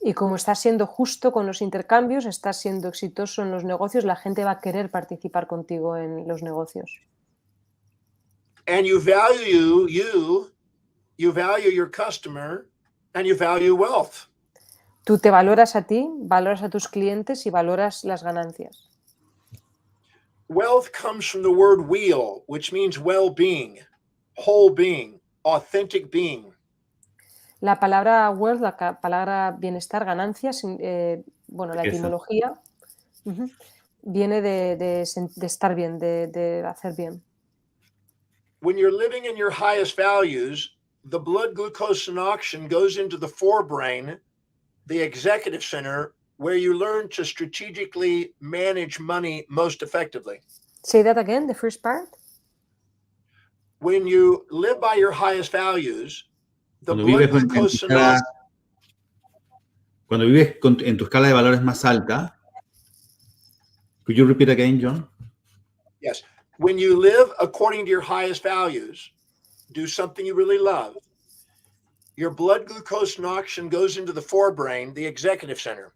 Y como estás siendo justo con los intercambios, estás siendo exitoso en los negocios, la gente va a querer participar contigo en los negocios. And you value you value your customer, and you value wealth. Tú te valoras a ti, valoras a tus clientes y valoras las ganancias. Wealth comes from the word wheel, which means well-being, whole being, authentic being. La palabra wealth, la palabra bienestar, ganancias, bueno, la Riqueza. etimología viene de estar bien, de hacer bien. When you're living in your highest values, the blood glucose and oxygen goes into the forebrain, the executive center, where you learn to strategically manage money most effectively. Say that again, the first part. When you live by your highest values, the Cuando blood vives en tu glucose and escala, oxygen, cuando vives en tu escala de valores más alta, could you repeat again, John? yes, when you live according to your highest values, do something you really love, your blood glucose and oxygen goes into the forebrain, the executive center.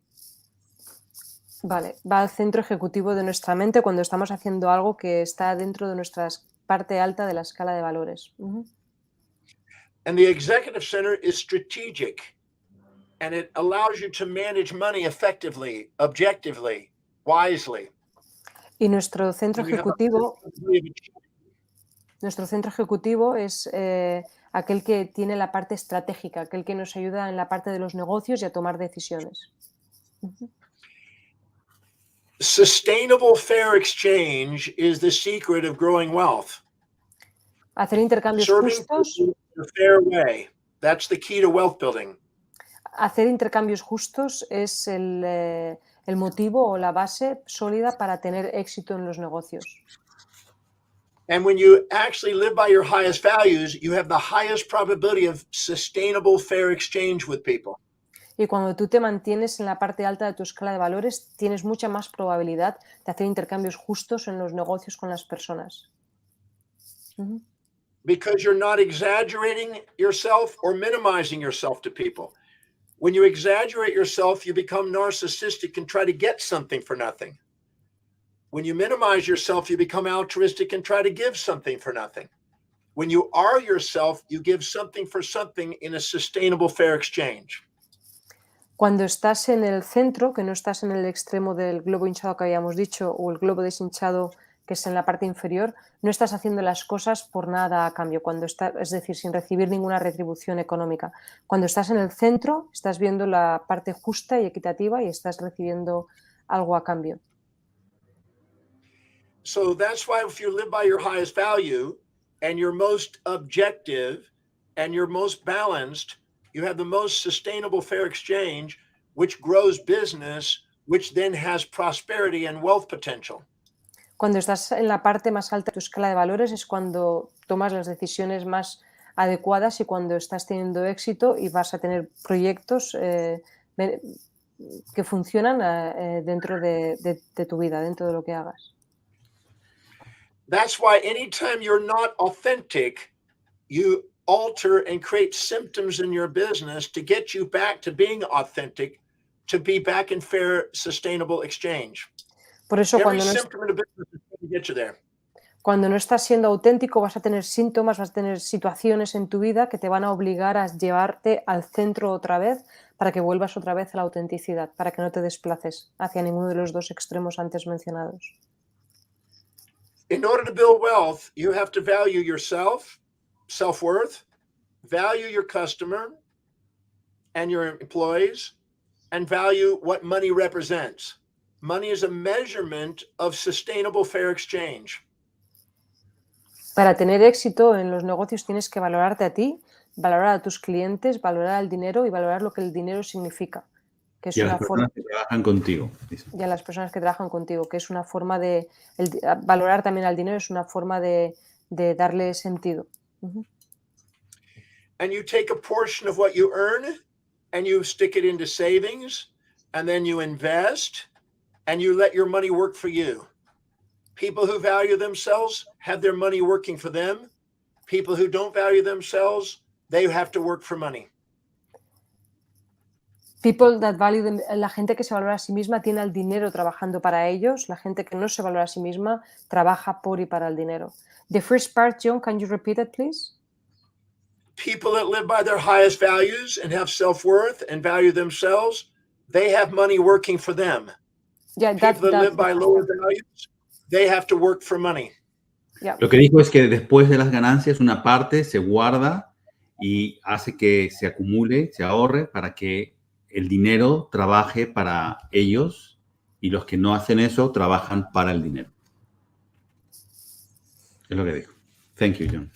Vale, va al centro ejecutivo de nuestra mente cuando estamos haciendo algo que está dentro de nuestras parte alta de la escala de valores. And the executive center is strategic, and it allows you to manage money effectively, objectively, wisely. Y nuestro centro ejecutivo es aquel que tiene la parte estratégica, aquel que nos ayuda en la parte de los negocios y a tomar decisiones. Sustainable fair exchange is the secret of growing wealth. Hacer intercambios Serving justos. people in a fair way. That's the key to wealth building. Hacer intercambios justos es el motivo o la base sólida para tener éxito en los negocios. And when you actually live by your highest values, you have the highest probability of sustainable fair exchange with people. Y cuando tú te mantienes en la parte alta de tu escala de valores, tienes mucha más probabilidad de hacer intercambios justos en los negocios con las personas. Because you're not exaggerating yourself or minimizing yourself to people. When you exaggerate yourself, you become narcissistic and try to get something for nothing. When you minimize yourself, you become altruistic and try to give something for nothing. When you are yourself, you give something for something in a sustainable fair exchange. Cuando estás en el centro, que no estás en el extremo del globo hinchado que habíamos dicho, o el globo deshinchado que es en la parte inferior, no estás haciendo las cosas por nada a cambio, es decir, sin recibir ninguna retribución económica. Cuando estás en el centro, estás viendo la parte justa y equitativa y estás recibiendo algo a cambio. So that's why if you live by your highest value and you're most objective and you're most balanced, you have the most sustainable fair exchange, which grows business, which then has prosperity and wealth potential. Cuando estás en la parte más alta de tu escala de valores es cuando tomas las decisiones más adecuadas y cuando estás teniendo éxito y vas a tener proyectos que funcionan dentro de tu vida, dentro de lo que hagas. That's why anytime you're not authentic, you alter and create symptoms in your business to get you back to being authentic, to be back in fair, sustainable exchange. Por eso Every symptom in a business is going to get you there. Cuando no estás siendo auténtico vas a tener síntomas, vas a tener situaciones en tu vida que te van a obligar a llevarte al centro otra vez para que vuelvas otra vez a la autenticidad, para que no te desplaces hacia ninguno de los dos extremos antes mencionados. In order to build wealth, you have to value yourself, self-worth, value your customer and your employees, and value what money represents. Money is a measurement of sustainable fair exchange. Para tener éxito en los negocios tienes que valorarte a ti, valorar a tus clientes, valorar el dinero y valorar lo que el dinero significa. Que es y a las personas que trabajan contigo. Y a las personas que trabajan contigo, que es una forma de... valorar también al dinero es una forma de darle sentido. And you take a portion of what you earn and you stick it into savings and then you invest and you let your money work for you. People who value themselves have their money working for them. People who don't value themselves, they have to work for money. People that value them, la gente que se valora a sí misma tiene el dinero trabajando para ellos. La gente que no se valora a sí misma trabaja por y para el dinero. The first part, John, can you repeat it, please? People that live by their highest values and have self-worth and value themselves, they have money working for them. Yeah, People that live by lower values, they have to work for money. Yeah. Lo que dijo es que después de las ganancias una parte se guarda y hace que se acumule, se ahorre para que el dinero trabaje para ellos y los que no hacen eso trabajan para el dinero. Es lo que dijo. Thank you, John.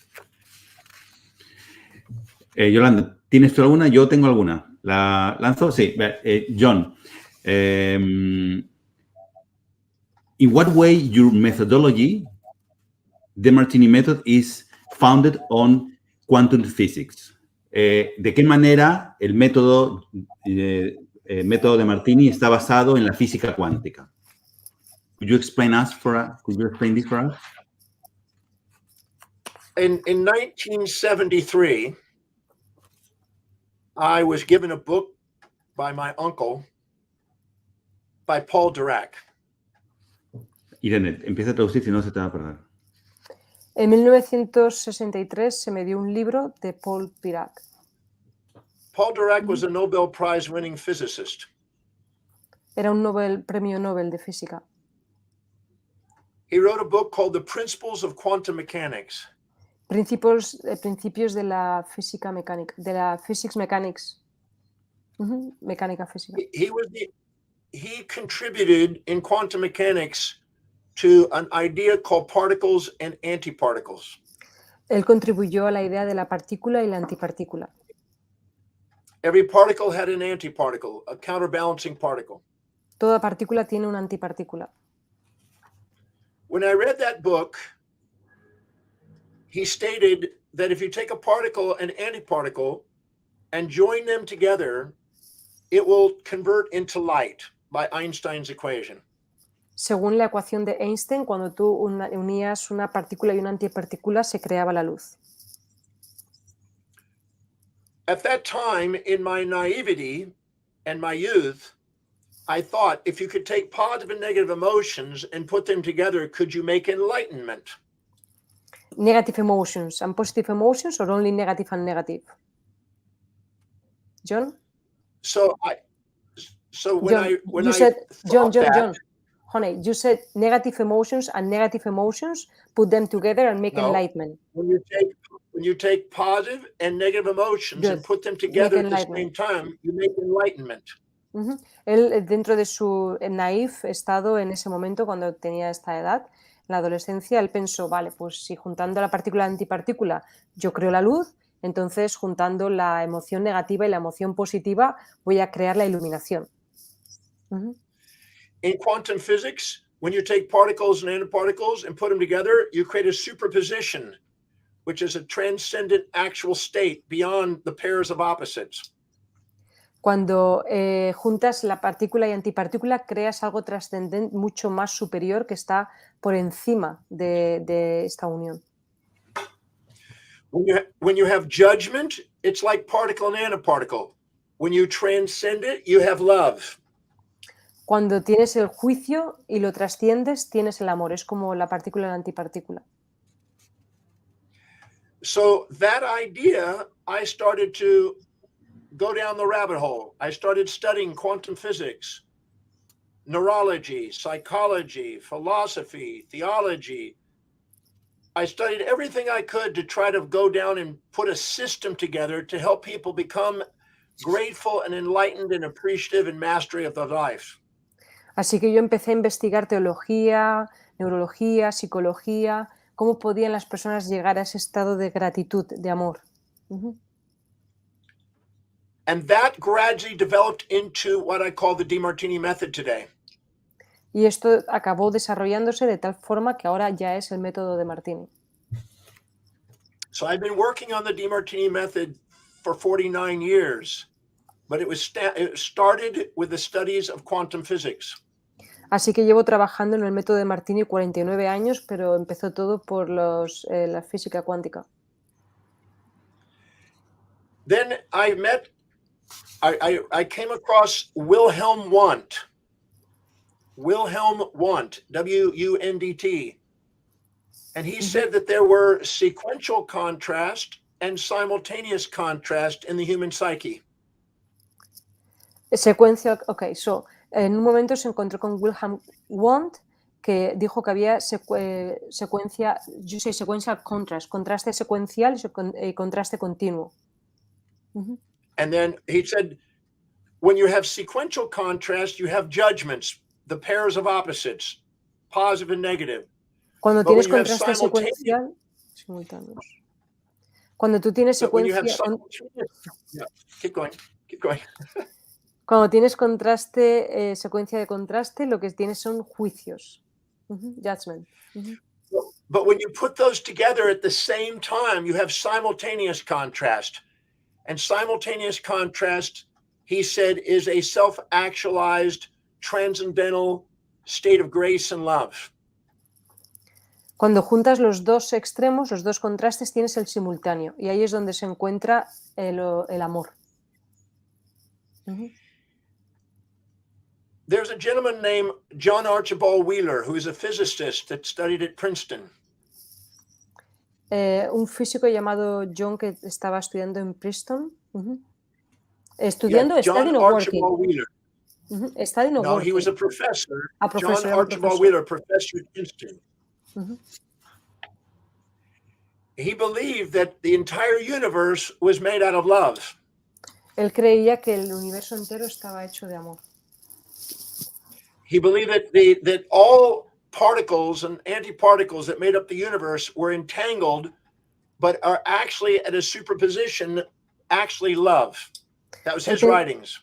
Yolanda, ¿tienes tú alguna? Yo tengo alguna. ¿La lanzo? Sí. John, in what way your methodology, Demartini method, is founded on quantum physics? ¿De qué manera el método Demartini está basado en la física cuántica? Could you explain this for us? In 1973, I was given a book by my uncle, by Paul Dirac. Irene, empieza a traducir si no se te va a perder. En 1963 se me dio un libro de Paul Dirac. Paul Dirac was a Nobel Prize winning physicist. Era un premio Nobel de física. He wrote a book called The Principles of Quantum Mechanics. Principios de la física mecánica, de la physics mechanics. Mecánica física. He contributed in quantum mechanics to an idea called particles and antiparticles. Él contribuyó a la idea de la partícula y la antipartícula. Every particle had an antiparticle, a counterbalancing particle. Toda partícula tiene una antipartícula. When I read that book, he stated that if you take a particle and antiparticle and join them together, it will convert into light by Einstein's equation. Según la ecuación de Einstein, cuando tú unías una partícula y una antipartícula, se creaba la luz. At that time, in my naivety and my youth, I thought if you could take positive and negative emotions and put them together, could you make enlightenment? Negative emotions and positive emotions, or only negative and negative? John? So when you said, John, honey, you said negative emotions and negative emotions, put them together and make enlightenment. When you take positive and negative emotions and put them together at the same time, you make enlightenment. Él, dentro de su naif estado en ese momento, cuando tenía esta edad, en la adolescencia, él pensó, vale, pues si juntando la partícula y la antipartícula yo creo la luz, entonces juntando la emoción negativa y la emoción positiva voy a crear la iluminación. In quantum physics, when you take particles and antiparticles and put them together, you create a superposition, which is a transcendent actual state beyond the pairs of opposites. Cuando juntas la partícula y antipartícula, creas algo trascendente, mucho más superior, que está por encima de esta unión. When you have judgment, it's like particle and antiparticle. When you transcend it, you have love. Cuando tienes el juicio y lo trasciendes, tienes el amor. Es como la partícula y la antipartícula. So that idea, I started to go down the rabbit hole. I started studying quantum physics, neurology, psychology, philosophy, theology. I studied everything I could to try to go down and put a system together to help people become grateful and enlightened and appreciative and mastery of their life. Así que yo empecé a investigar teología, neurología, psicología, cómo podían las personas llegar a ese estado de gratitud, de amor. And that gradually developed into what I call the Demartini method today. Y esto acabó desarrollándose de tal forma que ahora ya es el método de Martini. So I've been working on the Demartini method for 49 years, but it started with the studies of quantum physics. Así que llevo trabajando en el método de Martini 49 años, pero empezó todo por la física cuántica. Then I came across Wilhelm Wundt, W-U-N-D-T. And he said that there were sequential contrast and simultaneous contrast in the human psyche. Secuencia, ok, so, en un momento se encontró con Wilhelm Wundt, que dijo que había secuencia, contraste secuencial y contraste continuo. And then he said, when you have sequential contrast, you have judgments, the pairs of opposites, positive and negative. Cuando tienes contraste secuencial, simultáneos. Cuando tú tienes secuencia... Keep going. Cuando tienes contraste, secuencia de contraste, lo que tienes son juicios. Judgment. But when you put those together at the same time, you have simultaneous contrast. And simultaneous contrast, he said, is a self-actualized, transcendental state of grace and love. Cuando juntas los dos extremos, los dos contrastes, tienes el simultáneo. Y ahí es donde se encuentra el amor. There's a gentleman named John Archibald Wheeler, who is a physicist that studied at Princeton. Un físico llamado John que estaba estudiando en Princeton. Estudiando, Yeah, John studying or working? Archibald Wheeler. Studying or No, working? he was a professor. A professor, John era un Archibald professor. Wheeler, professor at Princeton. Ujú. He believed that the entire universe was made out of love. Él creía que el universo entero estaba hecho de amor. He believed that all particles and antiparticles that made up the universe were entangled, but are actually at a superposition, actually love. That was his writings.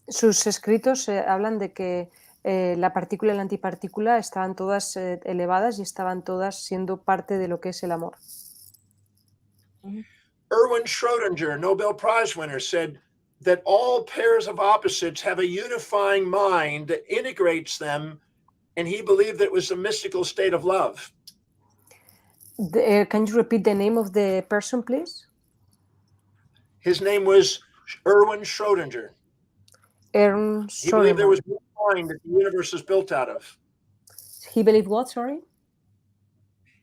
Sus escritos hablan de que la partícula y la antipartícula estaban todas elevadas y estaban todas siendo parte de lo que es el amor. Erwin Schrödinger, Nobel Prize winner, said that all pairs of opposites have a unifying mind that integrates them, and he believed that it was a mystical state of love. Can you repeat the name of the person, please? His name was Erwin Schrödinger. Ern He believed there Schrödinger. was one mind that the universe is built out of. He believed what, sorry?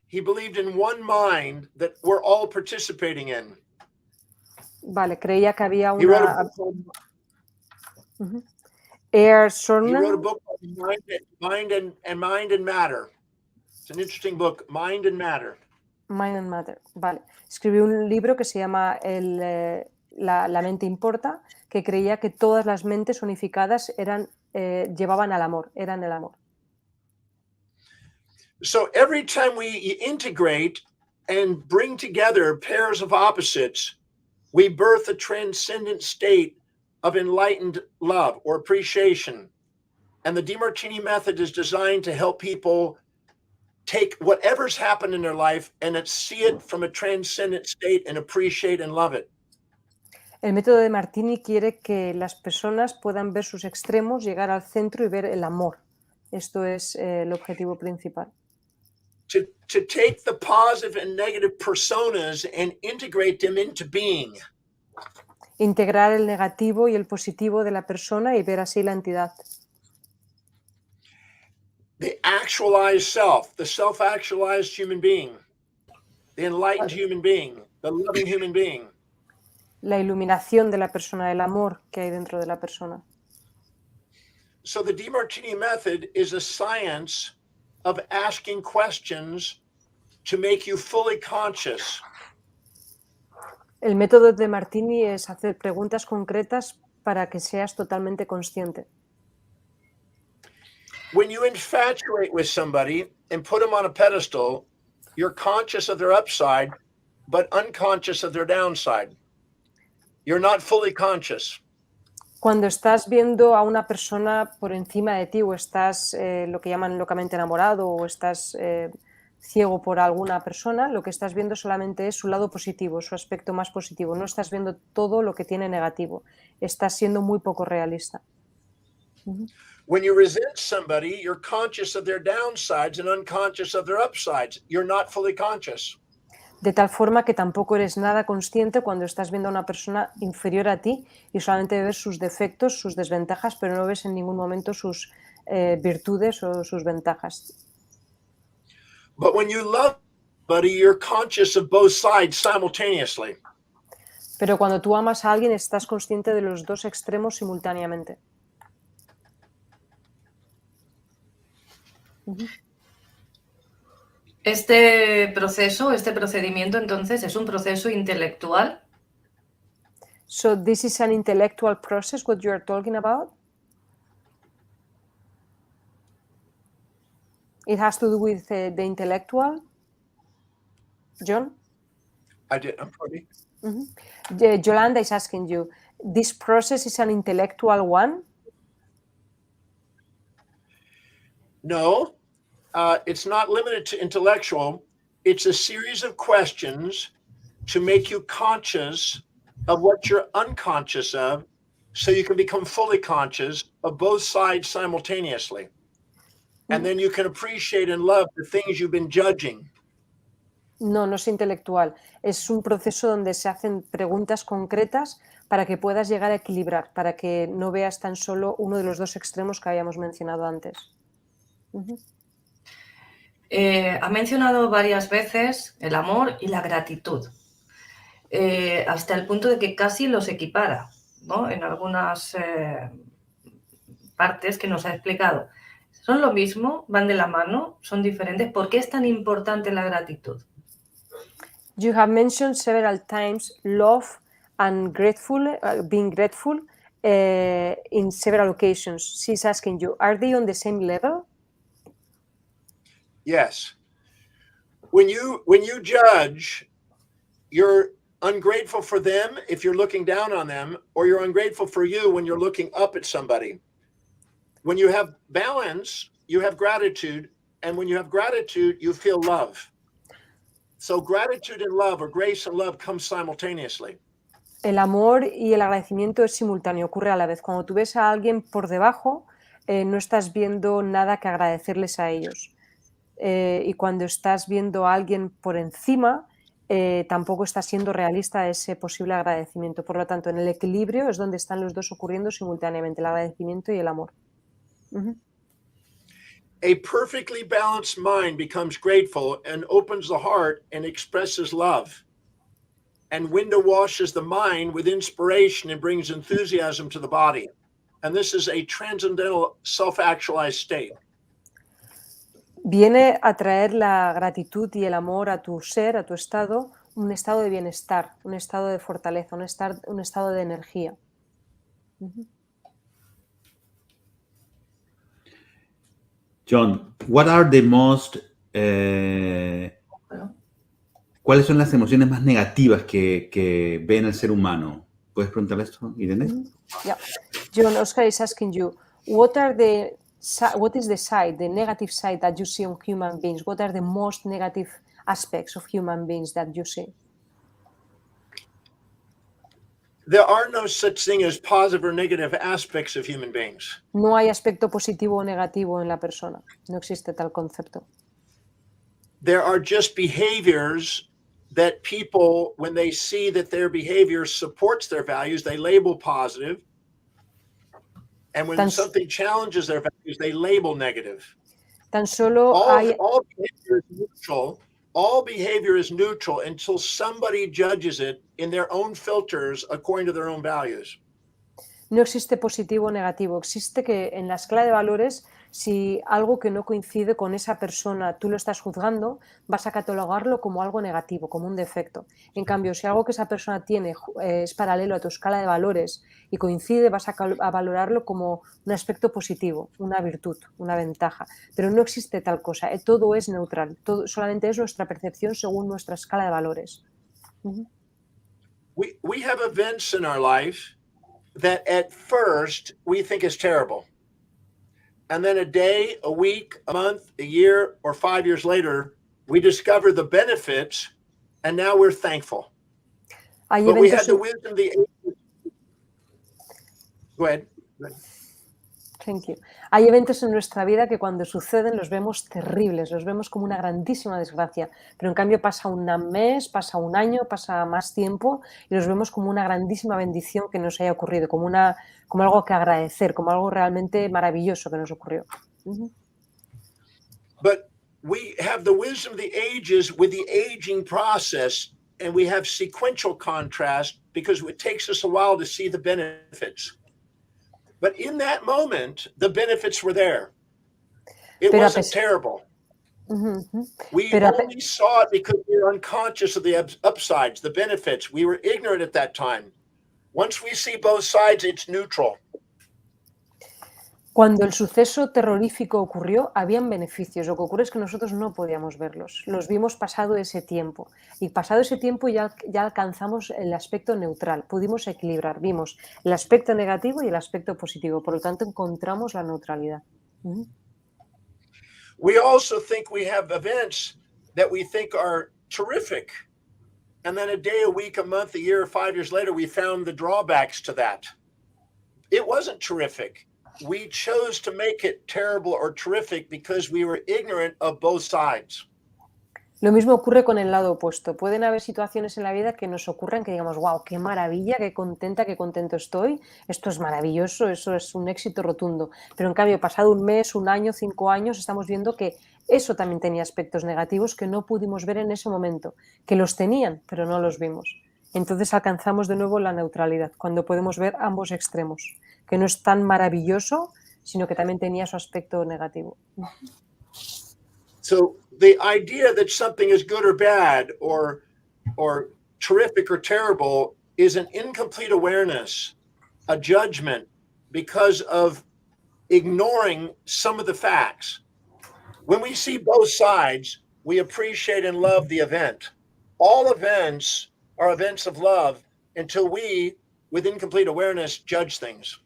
He believed in one mind that we're all participating in. Vale, creía que había He wrote a una... book called, Ern he wrote a Schrödinger. book called Mind and Matter. It's an interesting book, Mind and Matter. Mind and Matter. Vale. Escribió un libro que se llama La mente importa, que creía que todas las mentes unificadas llevaban al amor, eran el amor. So every time we integrate and bring together pairs of opposites, we birth a transcendent state of enlightened love or appreciation. And the Demartini method is designed to help people take whatever's happened in their life and see it from a transcendent state and appreciate and love it. El método de Demartini quiere que las personas puedan ver sus extremos, llegar al centro y ver el amor. Esto es el objetivo principal. To take the positive and negative personas and integrate them into being. Integrar el negativo y el positivo de la persona y ver así la entidad. The actualized self, the self-actualized human being, the enlightened human being, the loving human being. La iluminación de la persona, el amor que hay dentro de la persona. So the Demartini method is a science of asking questions to make you fully conscious. El método de Demartini es hacer preguntas concretas para que seas totalmente consciente. When you infatuate with somebody and put them on a pedestal, you're conscious of their upside, but unconscious of their downside. You're not fully conscious. Cuando estás viendo a una persona por encima de ti o estás lo que llaman locamente enamorado o estás ciego por alguna persona, lo que estás viendo solamente es su lado positivo, su aspecto más positivo. No estás viendo todo lo que tiene negativo. Estás siendo muy poco realista. When you resent somebody, you're conscious of their downsides and unconscious of their upsides. You're not fully conscious. De tal forma que tampoco eres nada consciente cuando estás viendo a una persona inferior a ti y solamente ves sus defectos, sus desventajas, pero no ves en ningún momento sus virtudes o sus ventajas. But when you love somebody, you're conscious of both sides simultaneously. Pero cuando tú amas a alguien, estás consciente de los dos extremos simultáneamente. Este proceso, este procedimiento, entonces, es un proceso intelectual. So this is an intellectual process, what you are talking about? It has to do with the intellectual, John? I'm sorry. Yolanda is asking you, this process is an intellectual one? No, it's not limited to intellectual. It's a series of questions to make you conscious of what you're unconscious of, so you can become fully conscious of both sides simultaneously. And then you can appreciate and love the things you've been judging. No, no es intelectual. Es un proceso donde se hacen preguntas concretas para que puedas llegar a equilibrar, para que no veas tan solo uno de los dos extremos que habíamos mencionado antes. Ha mencionado varias veces el amor y la gratitud, hasta el punto de que casi los equipara, ¿no? En algunas partes que nos ha explicado. ¿Son lo mismo? ¿Van de la mano? ¿Son diferentes? ¿Por qué es tan importante la gratitud? You have mentioned several times love and being grateful in several occasions. She's asking you, are they on the same level? Yes. When you judge, you're ungrateful for them if you're looking down on them, or you're ungrateful for you when you're looking up at somebody. When you have balance, you have gratitude, and when you have gratitude, you feel love. So gratitude and love, or grace and love, come simultaneously. El amor y el agradecimiento es simultáneo, ocurre a la vez. Cuando tú ves a alguien por debajo, no estás viendo nada que agradecerles a ellos. Y cuando estás viendo a alguien por encima, tampoco estás siendo realista a ese posible agradecimiento. Por lo tanto, en el equilibrio es donde están los dos ocurriendo simultáneamente, el agradecimiento y el amor. Uh-huh. A perfectly balanced mind becomes grateful and opens the heart and expresses love. And window washes the mind with inspiration and brings enthusiasm to the body. And this is a transcendental self-actualized state. Viene a traer la gratitud y el amor a tu ser, a tu estado, un estado de bienestar, un estado de fortaleza, un estado de energía. Uh-huh. John, what are the most... ¿Cuáles son las emociones más negativas que ve en el ser humano? ¿Puedes preguntarle esto, Irene? Yeah. John, Oscar is asking you, what is the side, the negative side that you see on human beings? What are the most negative aspects of human beings that you see? There are no such thing as positive or negative aspects of human beings. No hay aspecto positivo o negativo en la persona. No existe tal concepto. There are just behaviors that people, when they see that their behavior supports their values, they label positive. And when something challenges their values, they label negative. Tan solo all behavior is neutral. All behavior is neutral until somebody judges it in their own filters according to their own values. No existe positivo o negativo. Existe que en la escala de valores, si algo que no coincide con esa persona tú lo estás juzgando, vas a catalogarlo como algo negativo, como un defecto. En cambio, si algo que esa persona tiene es paralelo a tu escala de valores y coincide, vas a valorarlo como un aspecto positivo, una virtud, una ventaja. Pero no existe tal cosa. Todo es neutral. Solamente es nuestra percepción según nuestra escala de valores. Uh-huh. We have events in our life that at first we think is terrible. And then a day, a week, a month, a year, or 5 years later, we discover the benefits, and now we're thankful. But we had the wisdom of the ages. Go ahead. Thank you. Hay eventos en nuestra vida que cuando suceden los vemos terribles, los vemos como una grandísima desgracia, pero en cambio pasa un mes, pasa un año, pasa más tiempo y los vemos como una grandísima bendición que nos haya ocurrido, como algo que agradecer, como algo realmente maravilloso que nos ocurrió. Uh-huh. But we have the wisdom of the ages with the aging process, and we have sequential contrast because it takes us a while to see the benefits. But in that moment, the benefits were there. It wasn't terrible. Uh-huh. We only saw it because we were unconscious of the upsides, the benefits. We were ignorant at that time. Once we see both sides, it's neutral. Cuando el suceso terrorífico ocurrió, habían beneficios. Lo que ocurre es que nosotros no podíamos verlos. Los vimos pasado ese tiempo. Y pasado ese tiempo ya alcanzamos el aspecto neutral. Pudimos equilibrar. Vimos el aspecto negativo y el aspecto positivo. Por lo tanto, encontramos la neutralidad. Uh-huh. We also think we have events that we think are terrific. And then a day, a week, a month, a year, 5 years later, we found the drawbacks to that. It wasn't terrific. We chose to make it terrible or terrific because we were ignorant of both sides. Lo mismo ocurre con el lado opuesto. Pueden haber situaciones en la vida que nos ocurran que digamos, wow, qué maravilla, qué contento estoy, esto es maravilloso, eso es un éxito rotundo. Pero en cambio, pasado un mes, un año, 5 años, estamos viendo que eso también tenía aspectos negativos que no pudimos ver en ese momento, que los tenían, pero no los vimos. Entonces alcanzamos de nuevo la neutralidad, cuando podemos ver ambos extremos, que no es tan maravilloso, sino que también tenía su aspecto negativo. So the idea that something is good or bad or terrific or terrible is an incomplete awareness, a judgment because of ignoring some of the facts. When we see both sides, we appreciate and love the event. All events are events of love until we, with incomplete awareness, judge things.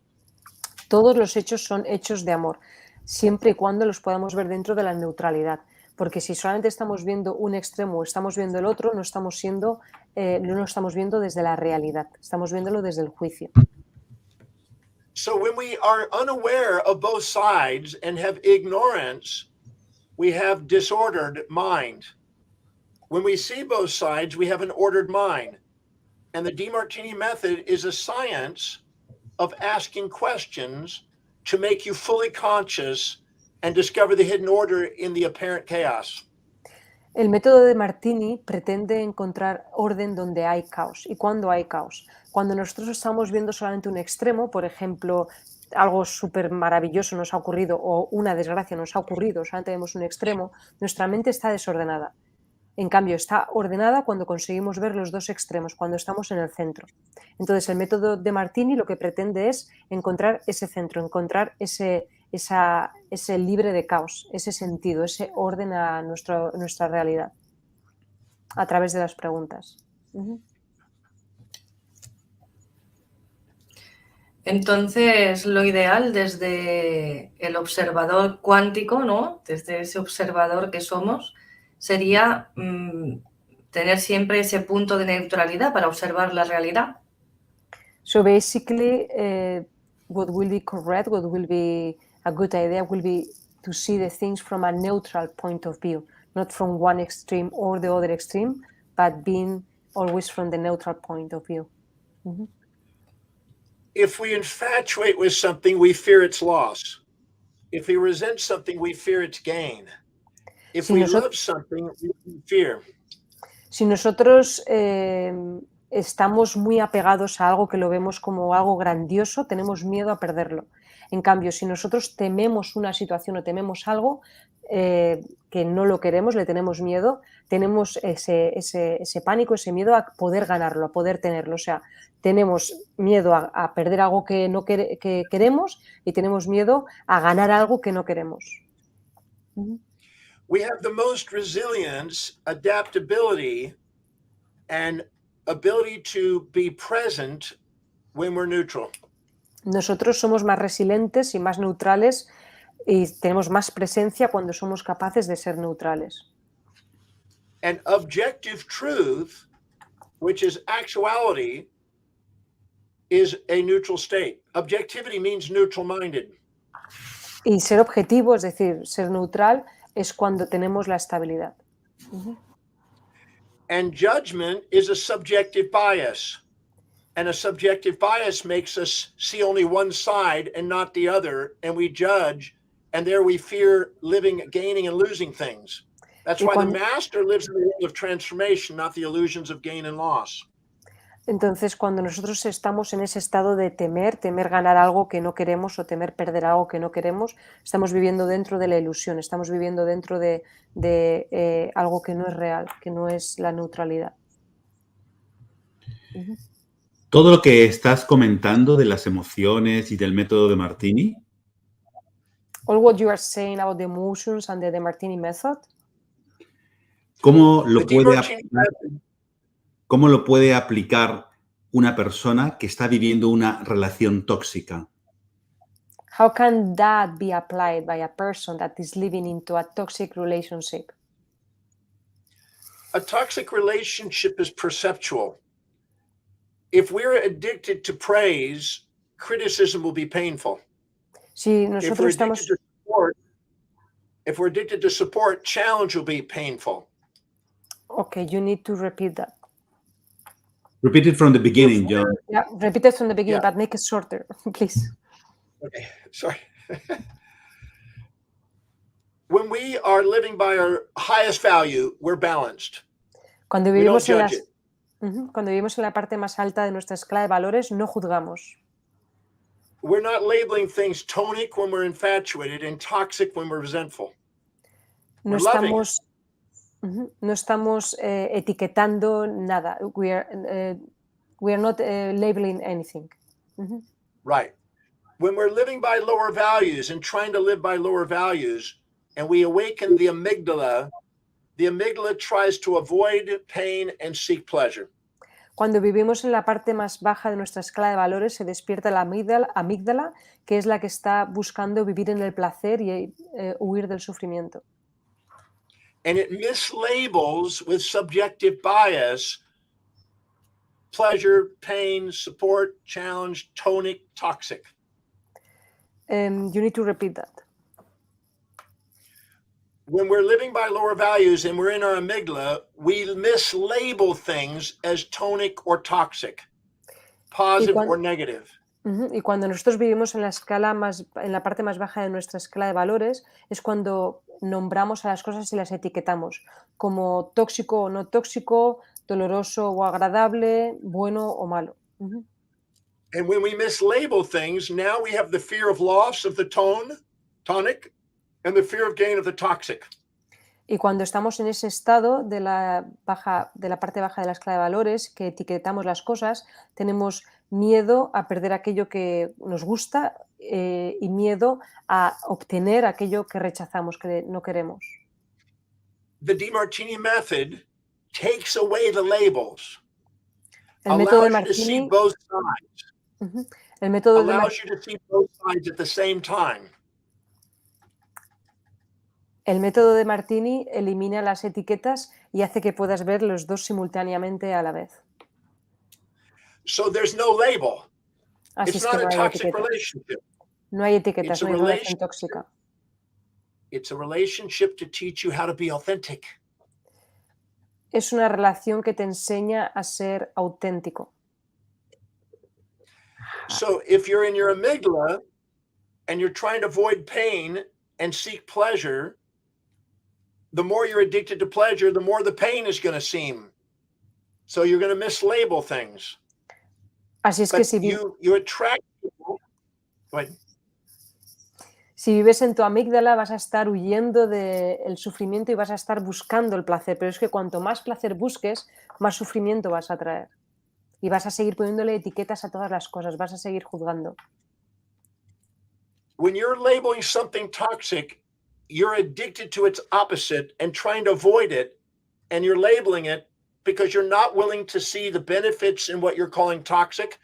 Todos los hechos son hechos de amor, siempre y cuando los podamos ver dentro de la neutralidad. Porque si solamente estamos viendo un extremo o estamos viendo el otro, no lo estamos viendo desde la realidad, estamos viéndolo desde el juicio. So when we are unaware of both sides and have ignorance, we have disordered mind. When we see both sides, we have an ordered mind. And the Demartini method is a science of asking questions to make you fully conscious and discover the hidden order in the apparent chaos. El método de Demartini pretende encontrar orden donde hay caos. ¿Y cuándo hay caos? Cuando nosotros estamos viendo solamente un extremo, por ejemplo, algo súper maravilloso nos ha ocurrido o una desgracia nos ha ocurrido, solamente vemos un extremo, nuestra mente está desordenada. En cambio, está ordenada cuando conseguimos ver los dos extremos, cuando estamos en el centro. Entonces, el método de Demartini lo que pretende es encontrar ese centro, encontrar ese libre de caos, ese sentido, ese orden a nuestra realidad, a través de las preguntas. Entonces, lo ideal desde el observador cuántico, ¿no? Desde ese observador que somos, sería tener siempre ese punto de neutralidad para observar la realidad. So basically, what will be correct, what will be a good idea will be to see the things from a neutral point of view, not from one extreme or the other extreme, but being always from the neutral point of view. If we infatuate with something, we fear its loss. If we resent something, we fear its gain. If we love something, we fear. Si nosotros estamos muy apegados a algo que lo vemos como algo grandioso, tenemos miedo a perderlo. En cambio, si nosotros tememos una situación o tememos algo que no lo queremos, le tenemos miedo, tenemos ese pánico, ese miedo a poder ganarlo, a poder tenerlo. O sea, tenemos miedo a perder algo que queremos y tenemos miedo a ganar algo que no queremos. We have the most resilience, adaptability, and ability to be present when we're neutral. Nosotros somos más resilientes y más neutrales y tenemos más presencia cuando somos capaces de ser neutrales. And objective truth, which is actuality, is a neutral state. Objectivity means neutral-minded. Y ser objetivo, es decir, ser neutral, es cuando tenemos la estabilidad. And judgment is a subjective bias. And a subjective bias makes us see only one side and not the other, and we judge, and there we fear gaining and losing things. That's why the master lives in the world of transformation, not the illusions of gain and loss. Entonces, cuando nosotros estamos en ese estado de temer ganar algo que no queremos o temer perder algo que no queremos, estamos viviendo dentro de la ilusión, estamos viviendo dentro de algo que no es real, que no es la neutralidad. Todo lo que estás comentando de las emociones y del método de Demartini. All what you are saying about the emotions and the Demartini method. ¿Cómo lo puede aplicar una persona que está viviendo una relación tóxica? How can that be applied by a person that is living into a toxic relationship? A toxic relationship is perceptual. If we're addicted to praise, criticism will be painful. Si nosotros if we're addicted to support, challenge will be painful. Okay, you need to repeat that. Repeat it from the beginning, John. Yeah, repeat it from the beginning, Yeah. but make it shorter, please. Okay, sorry. When we are living by our highest value, we're balanced. Cuando We don't vivimos en judge it. Cuando vivimos en la parte más alta de nuestra escala de valores, no juzgamos. We're not labeling things tonic when we're infatuated and toxic when we're resentful. No We're loving it. estamos, no estamos etiquetando nada. We are not labeling anything. Right. When we're living by lower values and trying to live by lower values, and we awaken the amygdala tries to avoid pain and seek pleasure. Cuando vivimos en la parte más baja de nuestra escala de valores, se despierta la amígdala, que es la que está buscando vivir en el placer y huir del sufrimiento. And it mislabels with subjective bias pleasure, pain, support, challenge, tonic, toxic. You need to repeat that. When we're living by lower values and we're in our amygdala, we mislabel things as tonic or toxic, positive or negative. Y cuando nosotros vivimos en la parte más baja de nuestra escala de valores, es cuando nombramos a las cosas y las etiquetamos como tóxico o no tóxico, doloroso o agradable, bueno o malo. And when we mislabel things, now we have the fear of loss of the tonic, and the fear of gain of the toxic. Y cuando estamos en ese estado de la parte baja de la escala de valores, que etiquetamos las cosas, tenemos miedo a perder aquello que nos gusta y miedo a obtener aquello que rechazamos, que no queremos. The Demartini method takes away the labels, El método de allows you to see Martini, both sides, el método de allows you to see both sides at the same time. El método de Martini elimina las etiquetas y hace que puedas ver los dos simultáneamente a la vez. So there's no label. Así It's es que not no a hay toxic etiquetas. relationship. No hay etiquetas, It's a no hay relación relationship. tóxica. It's a relationship to teach you how to be authentic. Es una relación que te enseña a ser auténtico. So if you're in your amygdala and you're trying to avoid pain and seek pleasure, the more you're addicted to pleasure, the more the pain is going to seem. So you're going to mislabel things. Así es que But you attract people. Go ahead. Si vives en tu amígdala vas a estar huyendo del sufrimiento y vas a estar buscando el placer, pero es que cuanto más placer busques, más sufrimiento vas a traer. Y vas a seguir poniéndole etiquetas a todas las cosas, vas a seguir juzgando. When you're labeling something toxic, you're addicted to its opposite and trying to avoid it, and you're labeling it because you're not willing to see the benefits in what you're calling toxic,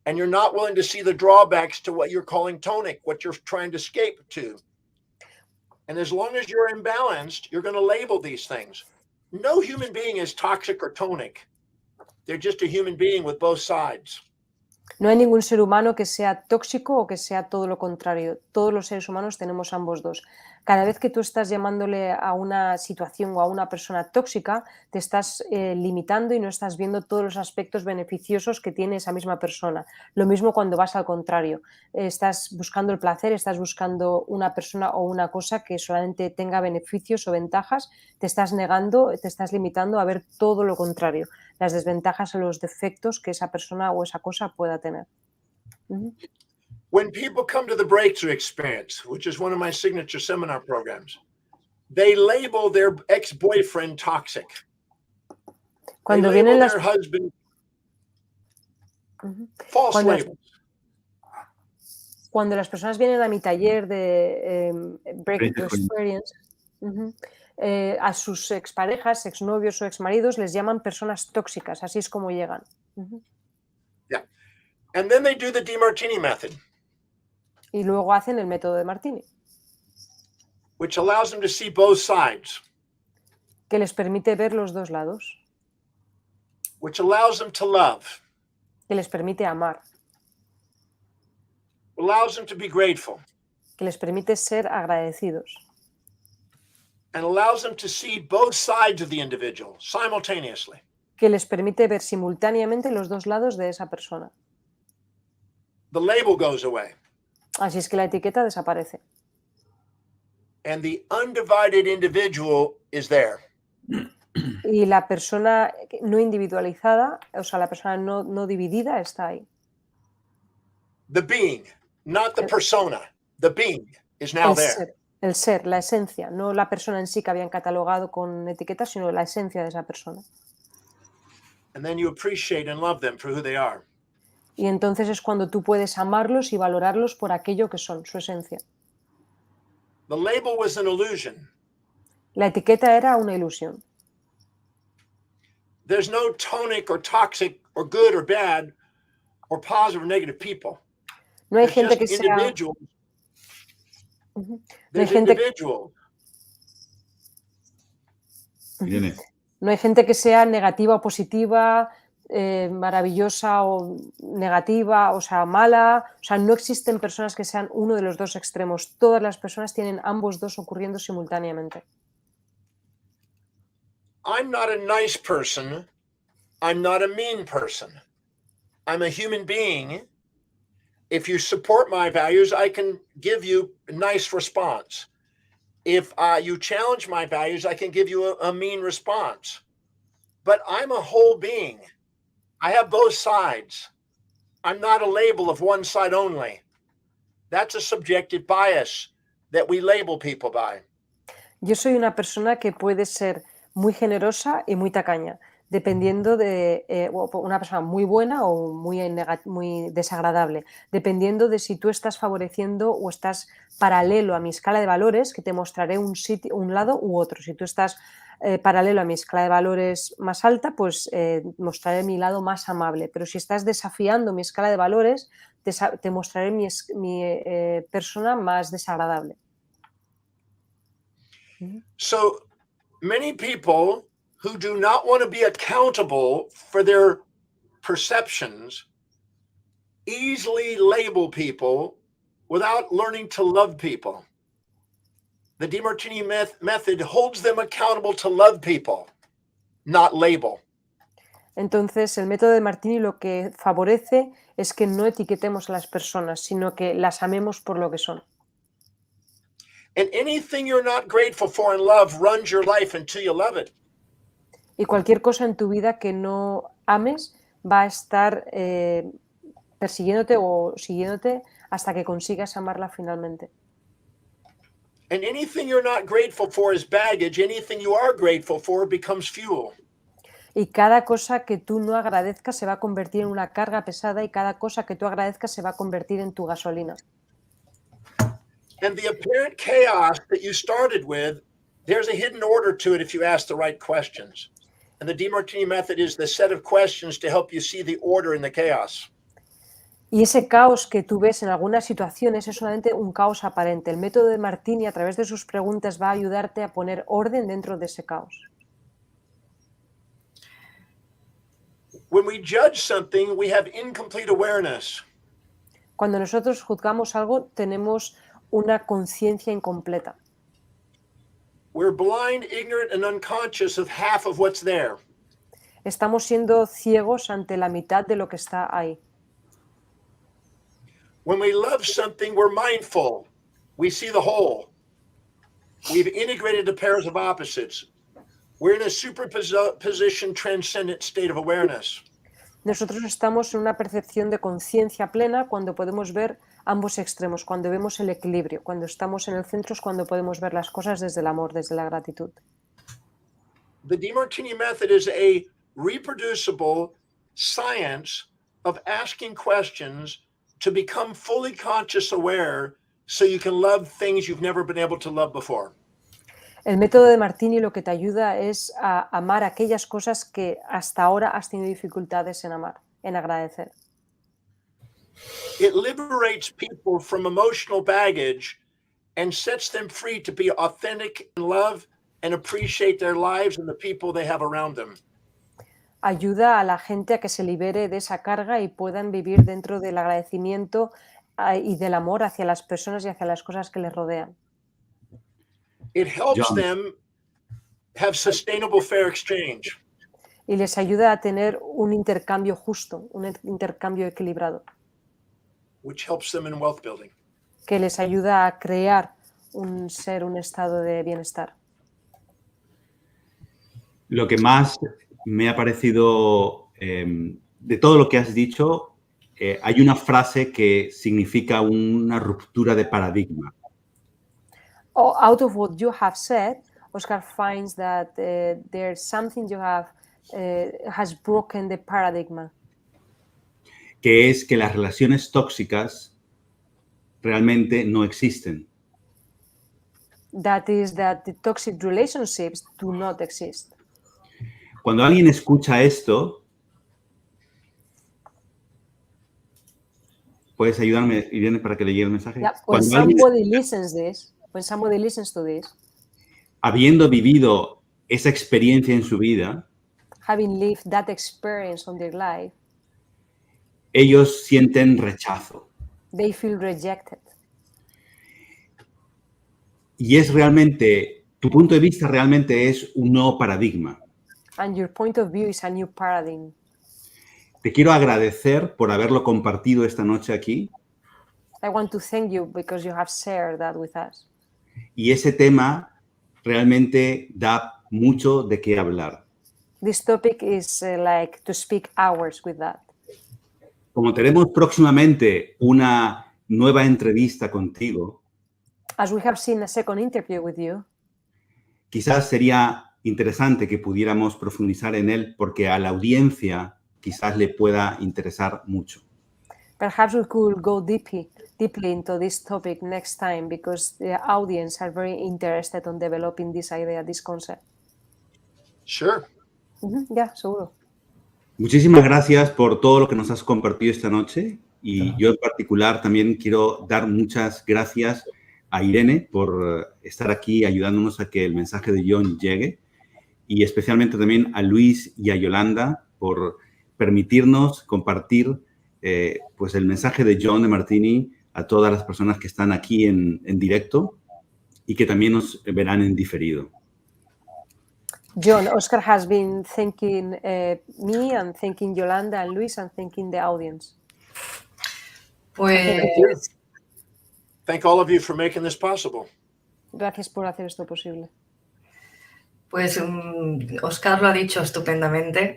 and you're not willing to see the drawbacks to what you're calling tonic, what you're trying to escape to. And as long as you're imbalanced, you're going to label these things. No human being is toxic or tonic. They're just a human being with both sides. No hay ningún ser humano que sea tóxico o que sea todo lo contrario. Todos los seres humanos tenemos ambos dos. Cada vez que tú estás llamándole a una situación o a una persona tóxica, te estás limitando y no estás viendo todos los aspectos beneficiosos que tiene esa misma persona. Lo mismo cuando vas al contrario. Estás buscando el placer, estás buscando una persona o una cosa que solamente tenga beneficios o ventajas, te estás negando, te estás limitando a ver todo lo contrario, las desventajas o los defectos que esa persona o esa cosa pueda tener. When people come to the breakthrough experience, which is one of my signature seminar programs, they label their ex-boyfriend toxic. Cuando they label vienen their husband false labels. Cuando las personas vienen a mi taller de Breakthrough Experience, a sus exparejas, exnovios o exmaridos les llaman personas tóxicas, así es como llegan. Yeah. And then they do the Demartini method, y luego hacen el método de Martini, which allows them to see both sides, que les permite ver los dos lados, which allows them to love, que les permite amar, allows them to be grateful, que les permite ser agradecidos, and allows them to see both sides of the individual simultaneously. Que les permite ver simultáneamente los dos lados de esa persona. The label goes away, Así es que la etiqueta desaparece. and the undivided individual is there. Y la persona no individualizada, o sea, la persona no dividida está ahí. The being, not the persona. The being is now there. El ser, la esencia, no la persona en sí que habían catalogado con etiquetas, sino la esencia de esa persona. And then you appreciate and love them for who they are. Y entonces es cuando tú puedes amarlos y valorarlos por aquello que son, su esencia. The label was an illusion. La etiqueta era una ilusión. There's no tonic or toxic or good or bad or positive or negative people. No hay There's gente just que sea... individuals. No hay There's gente... individuals. Irene. No hay gente que sea negativa o positiva, maravillosa o negativa, o sea, mala. O sea, no existen personas que sean uno de los dos extremos. Todas las personas tienen ambos dos ocurriendo simultáneamente. I'm not a nice person. I'm not a mean person. I'm a human being. If you support my values, I can give you a nice response. If you challenge my values, I can give you a mean response. But I'm a whole being. I have both sides. I'm not a label of one side only. That's a subjective bias that we label people by. Yo soy una persona que puede ser muy generosa y muy tacaña, dependiendo de una persona muy buena o muy desagradable, dependiendo de si tú estás favoreciendo o estás paralelo a mi escala de valores, que te mostraré un lado u otro. Si tú estás paralelo a mi escala de valores más alta, pues mostraré mi lado más amable. Pero si estás desafiando mi escala de valores, te mostraré mi persona más desagradable. So many people who do not want to be accountable for their perceptions easily label people without learning to love people. The Demartini method holds them accountable to love people, not label. Entonces, el método de Martini lo que favorece es que no etiquetemos a las personas, sino que las amemos por lo que son. And anything you're not grateful for in love runs your life until you love it. Y cualquier cosa en tu vida que no ames va a estar persiguiéndote o siguiéndote hasta que consigas amarla finalmente. And anything you're not grateful for is baggage. Anything you are grateful for becomes fuel. Y cada cosa que tú no agradezcas se va a convertir en una carga pesada y cada cosa que tú agradezcas se va a convertir en tu gasolina. And the apparent chaos that you started with, there's a hidden order to it if you ask the right questions. And the Demartini method is the set of questions to help you see the order in the chaos. Y ese caos que tú ves en algunas situaciones es solamente un caos aparente. El método de Martini, a través de sus preguntas, va a ayudarte a poner orden dentro de ese caos. When we judge something, we have incomplete awareness. Cuando nosotros juzgamos algo, tenemos una conciencia incompleta. We're blind, ignorant, and unconscious of half of what's there. Estamos siendo ciegos ante la mitad de lo que está ahí. When we love something, we're mindful. We see the whole. We've integrated the pairs of opposites. We're in a superposition, transcendent state of awareness. Nosotros estamos en una percepción de conciencia plena cuando podemos ver ambos extremos, cuando vemos el equilibrio, cuando estamos en el centro es cuando podemos ver las cosas desde el amor, desde la gratitud. The Demartini method is a reproducible science of asking questions to become fully conscious aware so you can love things you've never been able to love before. El método de Martini lo que te ayuda es a amar aquellas cosas que hasta ahora has tenido dificultades en amar, en agradecer. It liberates people from emotional baggage and sets them free to be authentic in love and appreciate their lives and the people they have around them. Ayuda a la gente a que se libere de esa carga y puedan vivir dentro del agradecimiento y del amor hacia las personas y hacia las cosas que les rodean. It helps John. them have sustainable fair exchange. Y les ayuda a tener un intercambio justo, un intercambio equilibrado, Which helps them in wealth building. que les ayuda a crear un estado de bienestar. Lo que más me ha parecido, de todo lo que has dicho, hay una frase que significa una ruptura de paradigma. Out of what you have said, Oscar finds that there's something you have has broken the paradigm. Que es que las relaciones tóxicas realmente no existen. That is that the toxic relationships do not exist. Cuando alguien escucha esto, ¿puedes ayudarme, Irene, para que le llegue el mensaje? Yeah, when Cuando alguien, somebody listens to this, habiendo vivido esa experiencia en su vida, having lived that experience on their life, ellos sienten rechazo. they feel rejected. Y es realmente, tu punto de vista realmente es un nuevo paradigma. And your point of view is a new paradigm. Te quiero agradecer por haberlo compartido esta noche aquí. I want to thank you because you have shared that with us. Y ese tema realmente da mucho de qué hablar. This topic is like to speak hours with that. Como tenemos próximamente una nueva entrevista contigo, As we have seen a second interview with you, quizás sería interesante que pudiéramos profundizar en él porque a la audiencia quizás le pueda interesar mucho. perhaps we could go deeply into this topic next time because the audience are very interested on developing this idea, this concept. Sure. Yeah, seguro. Muchísimas gracias por todo lo que nos has compartido esta noche y yo en particular también quiero dar muchas gracias a Irene por estar aquí ayudándonos a que el mensaje de John llegue y especialmente también a Luis y a Yolanda por permitirnos compartir pues el mensaje de John Demartini a todas las personas que están aquí en directo y que también nos verán en diferido. John, Oscar has been thanking me and thanking Yolanda and Luis and thanking the audience. Pues Thank all of you for making this possible. Gracias por hacer esto posible. Pues Oscar lo ha dicho estupendamente.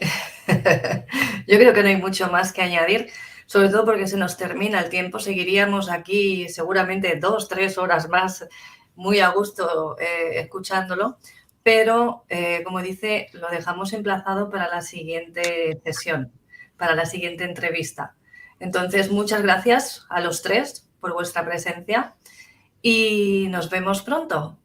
Yo creo que no hay mucho más que añadir, sobre todo porque se nos termina el tiempo. Seguiríamos aquí seguramente 2-3 horas más muy a gusto escuchándolo, pero como dice, lo dejamos emplazado para la siguiente sesión, para la siguiente entrevista. Entonces, muchas gracias a los tres por vuestra presencia y nos vemos pronto.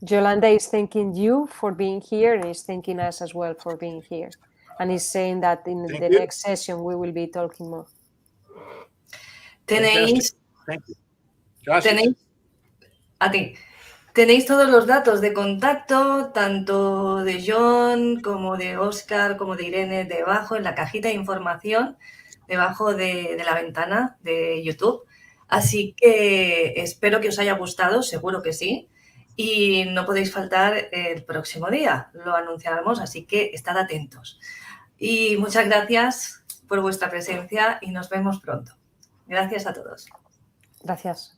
Yolanda is thanking you for being here and is thanking us as well for being here. And is saying that in the next session we will be talking more. Tenéis, Thank you. Gracias. tenéis todos los datos de contacto, tanto de John como de Oscar, como de Irene, debajo en la cajita de información, debajo de la ventana de YouTube. Así que espero que os haya gustado, seguro que sí. Y no podéis faltar el próximo día, lo anunciaremos, así que estad atentos. Y muchas gracias por vuestra presencia y nos vemos pronto. Gracias a todos. Gracias.